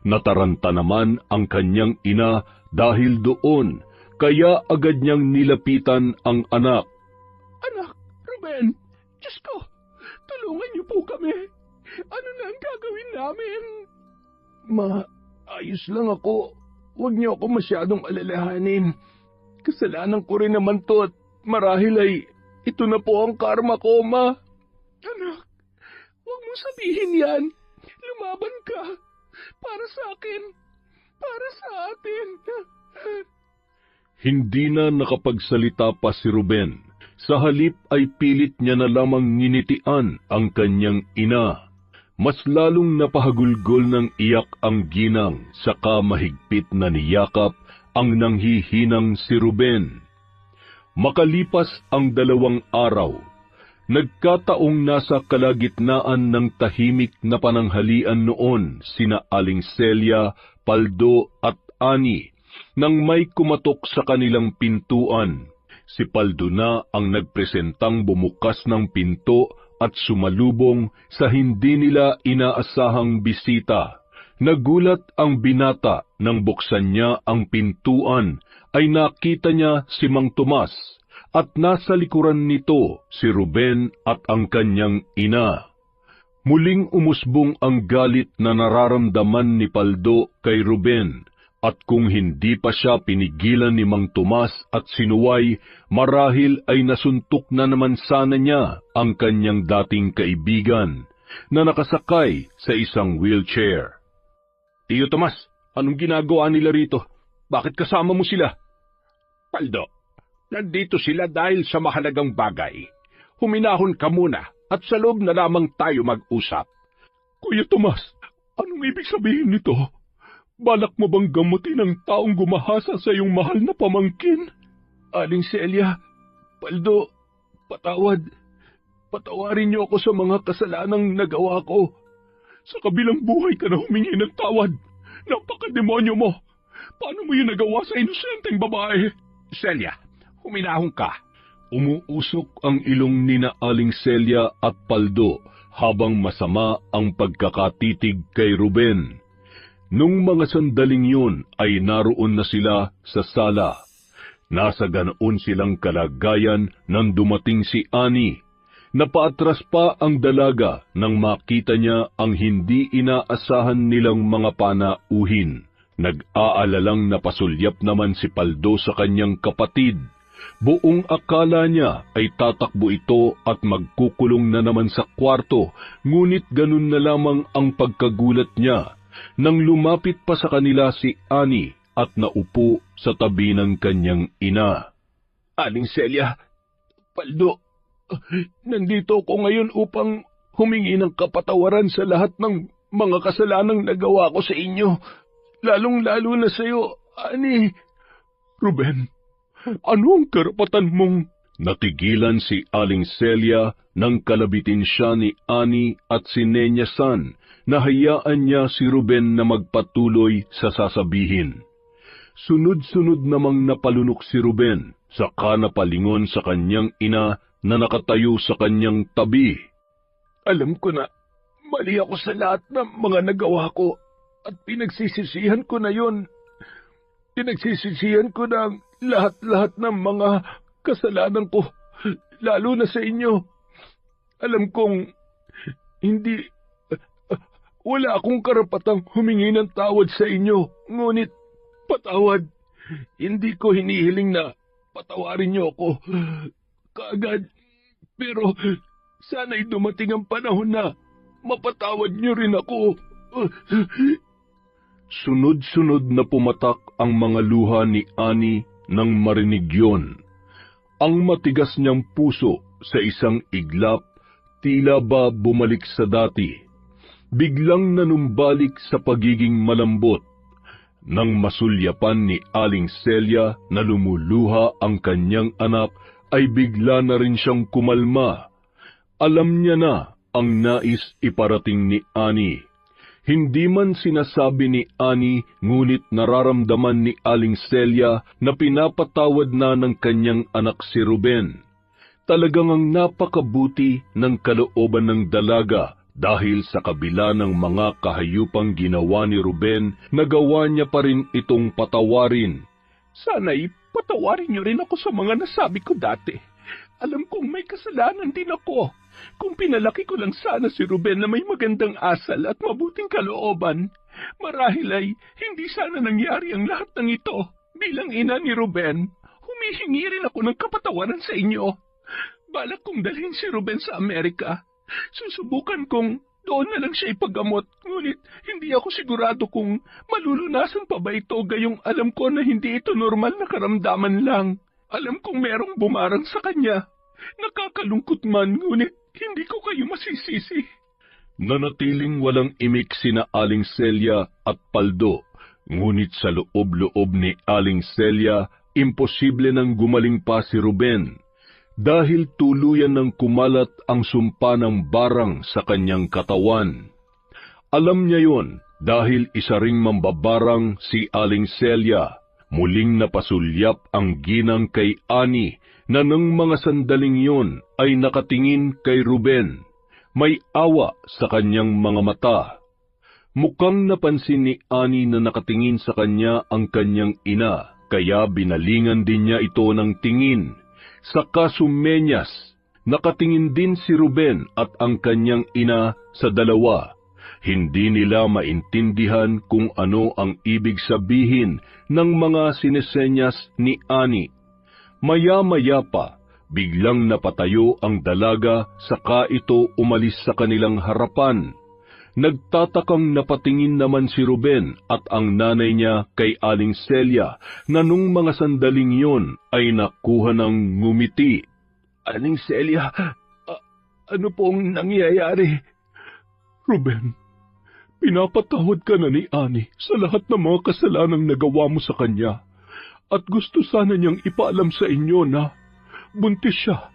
Nataranta naman ang kanyang ina dahil doon, kaya agad niyang nilapitan ang anak. Anak, Ruben, Diyos ko, tulungan niyo po kami. Ano na ang gagawin namin? Ayos lang ako. Huwag niyo ako masyadong alalahanin. Kasalanan ko rin naman to at marahil ay ito na po ang karma ko, Ma. Anak, huwag mong sabihin yan. Lumaban ka. Para sa akin. Para sa atin. Hindi na nakapagsalita pa si Ruben. Sa halip ay pilit niya na lamang nginitian ang kanyang ina. Mas lalong napahagulgol ng iyak ang ginang, saka mahigpit na niyakap ang nanghihinang si Ruben. Makalipas ang 2 araw, nagkataong nasa kalagitnaan ng tahimik na pananghalian noon sina Aling Celia, Paldo at Ani, nang may kumatok sa kanilang pintuan. Si Paldo na ang nagpresentang bumukas ng pinto at sumalubong sa hindi nila inaasahang bisita. Nagulat ang binata nang buksan niya ang pintuan ay nakita niya si Mang Tomas at nasa likuran nito si Ruben at ang kanyang ina. Muling umusbong ang galit na nararamdaman ni Paldo kay Ruben. At kung hindi pa siya pinigilan ni Mang Tomas at sinuway, marahil ay nasuntok na naman sana niya ang kanyang dating kaibigan na nakasakay sa isang wheelchair. Tiyo Tomas, anong ginagawa nila rito? Bakit kasama mo sila? Paldo, nandito sila dahil sa mahalagang bagay. Huminahon ka muna at sa loob na lamang tayo mag-usap. Kuya Tomas, anong ibig sabihin nito? Balak mo bang gamutin ang taong gumahasa sa iyong mahal na pamangkin? Aling Celia, Paldo, patawarin niyo ako sa mga kasalanang nagawa ko. Sa kabilang buhay ka na humingi ng tawad. Napakademonyo mo. Paano mo yun nagawa sa inosenteng babae? Celia, huminahon ka. Umuusok ang ilong ni na Aling Celia at Paldo habang masama ang pagkakatitig kay Ruben. Nung mga sandaling yun ay naroon na sila sa sala. Nasa ganoon silang kalagayan nang dumating si Annie. Napaatras pa ang dalaga nang makita niya ang hindi inaasahan nilang mga panauhin. Nag-aalalang napasulyap naman si Paldo sa kanyang kapatid. Buong akala niya ay tatakbo ito at magkukulong na naman sa kwarto, ngunit ganun na lamang ang pagkagulat niya nang lumapit pa sa kanila si Annie at naupo sa tabi ng kanyang ina. Aling Celia, Paldo, nandito ako ngayon upang humingi ng kapatawaran sa lahat ng mga kasalanang nagawa ko sa inyo, lalong-lalo na sa iyo, Annie. Ruben, ano ang karapatan mong... Natigilan si Aling Celia nang kalabitin siya ni Annie at si Nenya San na hayaan niya si Ruben na magpatuloy sa sasabihin. Sunod-sunod namang napalunok si Ruben, saka napalingon sa kanyang ina na nakatayo sa kanyang tabi. Alam ko na, mali ako sa lahat ng mga nagawa ko at pinagsisisihan ko na yon. Pinagsisisihan ko na ang lahat-lahat ng mga kasalanan ko, lalo na sa inyo. Alam kong hindi... wala akong karapatang humingi ng tawad sa inyo, ngunit patawad. Hindi ko hinihiling na patawarin niyo ako kaagad, pero sana'y dumating ang panahon na mapatawad niyo rin ako. Sunod-sunod na pumatak ang mga luha ni Annie nang marinig yon. Ang matigas niyang puso sa isang iglap, tila ba bumalik sa dati. Biglang nanumbalik sa pagiging malambot. Nang masulyapan ni Aling Celia na lumuluha ang kanyang anak, ay bigla na rin siyang kumalma. Alam niya na ang nais iparating ni Annie. Hindi man sinasabi ni Annie, ngunit nararamdaman ni Aling Celia na pinapatawad na ng kanyang anak si Ruben. Talagang ang napakabuti ng kalooban ng dalaga dahil sa kabila ng mga kahayupang ginawa ni Ruben, nagawa niya pa rin itong patawarin. Sana'y patawarin niyo rin ako sa mga nasabi ko dati. Alam kong may kasalanan din ako. Kung pinalaki ko lang sana si Ruben na may magandang asal at mabuting kalooban, marahil ay hindi sana nangyari ang lahat ng ito. Bilang ina ni Ruben, humihingi rin ako ng kapatawaran sa inyo. Balak kong dalhin si Ruben sa Amerika. Susubukan kong doon na lang siya ipagamot, ngunit hindi ako sigurado kung malulunasan pa ba ito gayong alam ko na hindi ito normal na karamdaman lang. Alam kong merong bumarang sa kanya. Nakakalungkot man, ngunit hindi ko kayo masisisi. Nanatiling walang imik sina Aling Celia at Paldo, ngunit sa loob-loob ni Aling Celia, imposible nang gumaling pa si Ruben, dahil tuluyan ng kumalat ang sumpa ng barang sa kanyang katawan. Alam niya yon dahil isa ring mambabarang si Aling Celia. Muling napasulyap ang ginang kay Annie na ng mga sandaling yon ay nakatingin kay Ruben. May awa sa kanyang mga mata. Mukhang napansin ni Ani na nakatingin sa kanya ang kanyang ina, kaya binalingan din niya ito ng tingin. Sa kasumenyas, nakatingin din si Ruben at ang kanyang ina sa dalawa. Hindi nila maintindihan kung ano ang ibig sabihin ng mga sinesenyas ni Ani. Maya-maya pa, biglang napatayo ang dalaga saka ito umalis sa kanilang harapan. Nagtatakang napatingin naman si Ruben at ang nanay niya kay Aling Celia na nung mga sandaling yon ay nakuha ng ngumiti. Aling Celia, ano pong nangyayari? Ruben, pinapatawad ka na ni Ani sa lahat ng mga kasalanang nagawa mo sa kanya. At gusto sana niyang ipaalam sa inyo na buntis siya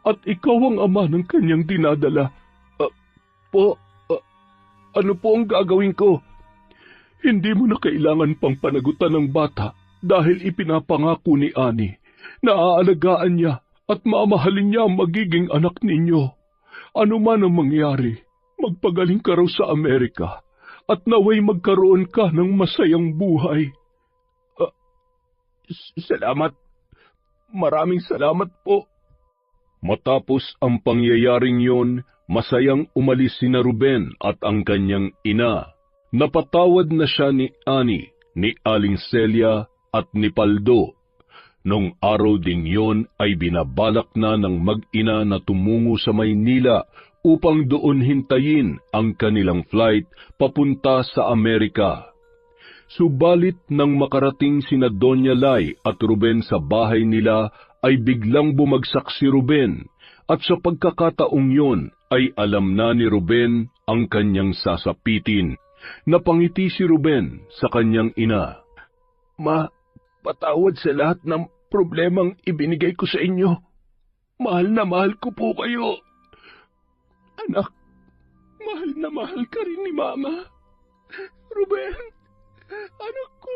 at ikaw ang ama ng kanyang dinadala. Ano po ang gagawin ko? Hindi mo na kailangan pang panagutan ng bata dahil ipinapangako ni Ani na aalagaan niya at mamahalin niya ang magiging anak ninyo. Ano man ang mangyari, magpagaling ka raw sa Amerika at naway magkaroon ka ng masayang buhay. Salamat. Maraming salamat po. Matapos ang pangyayaring yon, masayang umalis sina Ruben at ang kanyang ina. Napatawad na siya ni Ani, ni Aling Celia at ni Paldo. Nung araw ding yon ay binabalak na ng mag-ina na tumungo sa Maynila upang doon hintayin ang kanilang flight papunta sa Amerika. Subalit nang makarating sina Doña Lai at Ruben sa bahay nila ay biglang bumagsak si Ruben at sa pagkakataong yon ay alam na ni Ruben ang kanyang sasapitin. Napangiti si Ruben sa kanyang ina. Ma, patawad sa lahat ng problemang ibinigay ko sa inyo. Mahal na mahal ko po kayo. Anak, mahal na mahal ka rin ni Mama. Ruben, anak ko.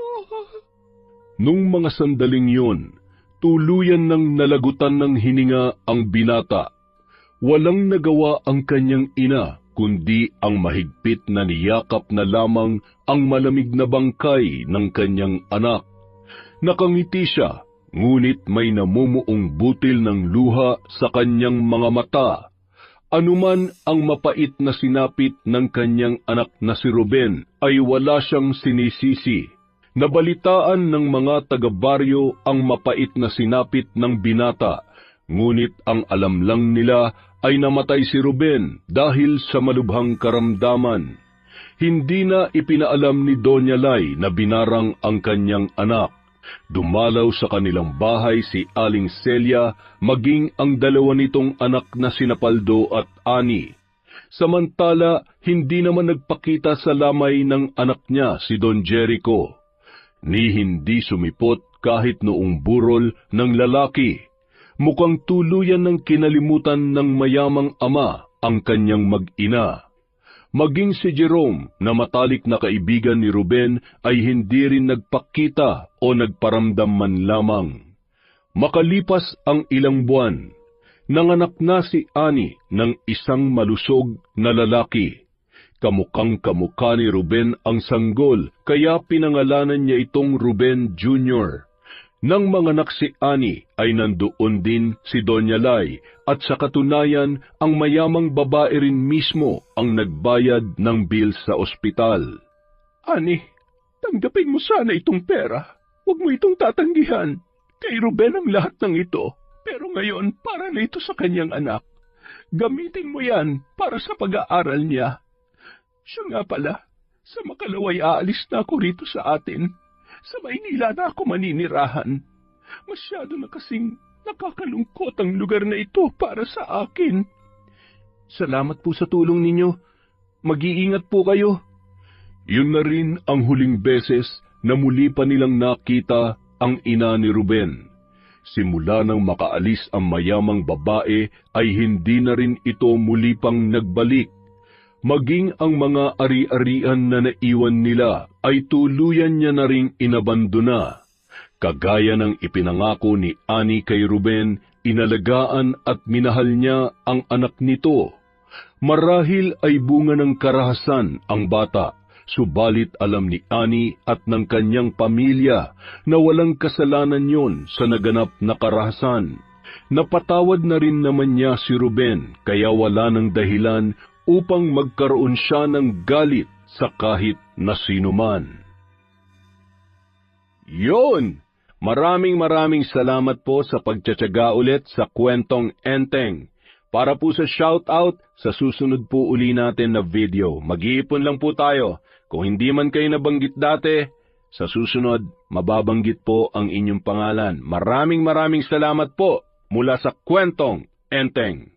Nung mga sandaling yon, tuluyan ng nalagutan ng hininga ang binata. Walang nagawa ang kanyang ina, kundi ang mahigpit na niyakap na lamang ang malamig na bangkay ng kanyang anak. Nakangiti siya, ngunit may namumuong butil ng luha sa kanyang mga mata. Anuman ang mapait na sinapit ng kanyang anak na si Ruben ay wala siyang sinisisi. Nabalitaan ng mga taga-baryo ang mapait na sinapit ng binata, ngunit ang alam lang nila ay namatay si Ruben dahil sa malubhang karamdaman. Hindi na ipinaalam ni Doña Lai na binarang ang kanyang anak. Dumalaw sa kanilang bahay si Aling Celia, maging ang dalawa nitong anak na sina Paldo at Ani. Samantala, hindi naman nagpakita sa lamay ng anak niya si Don Jericho, ni hindi sumipot kahit noong burol ng lalaki. Mukhang tuluyan ng kinalimutan ng mayamang ama ang kanyang mag-ina. Maging si Jerome na matalik na kaibigan ni Ruben ay hindi rin nagpakita o nagparamdam man lamang. Makalipas ang ilang buwan, nanganak na si Ani ng isang malusog na lalaki. Kamukhang kamukha ni Ruben ang sanggol, kaya pinangalanan niya itong Ruben Jr. Nang manganak si Ani ay nandoon din si Doña Lai at sa katunayan ang mayamang babae rin mismo ang nagbayad ng bill sa ospital. Ani, tanggapin mo sana itong pera. Huwag mo itong tatanggihan. Kay Ruben ang lahat ng ito, pero ngayon para na ito sa kanyang anak. Gamitin mo yan para sa pag-aaral niya. Siya nga pala, sa makalaway aalis na ako rito sa atin. Sa Maynila na ako maninirahan. Masyado na kasing nakakalungkot ang lugar na ito para sa akin. Salamat po sa tulong ninyo. Mag-iingat po kayo. Yun na rin ang huling beses na muli pa nilang nakita ang ina ni Ruben. Simula nang makaalis ang mayamang babae ay hindi na rin ito muli pang nagbalik. Maging ang mga ari-arian na naiwan nila ay tuluyan niya na ring inabandona. Kagaya ng ipinangako ni Ani kay Ruben, inalagaan at minahal niya ang anak nito. Marahil ay bunga ng karahasan ang bata, subalit alam ni Ani at ng kanyang pamilya na walang kasalanan yon sa naganap na karahasan. Napatawad na rin naman niya si Ruben, kaya wala ng dahilan upang magkaroon siya ng galit sa kahit na sino man. Yon! Maraming salamat po sa pagtsatsaga ulit sa Kwentong Enteng. Para po sa shoutout, sa susunod po uli natin na video. Mag-iipon lang po tayo. Kung hindi man kayo nabanggit dati, sa susunod, mababanggit po ang inyong pangalan. Maraming salamat po mula sa Kwentong Enteng.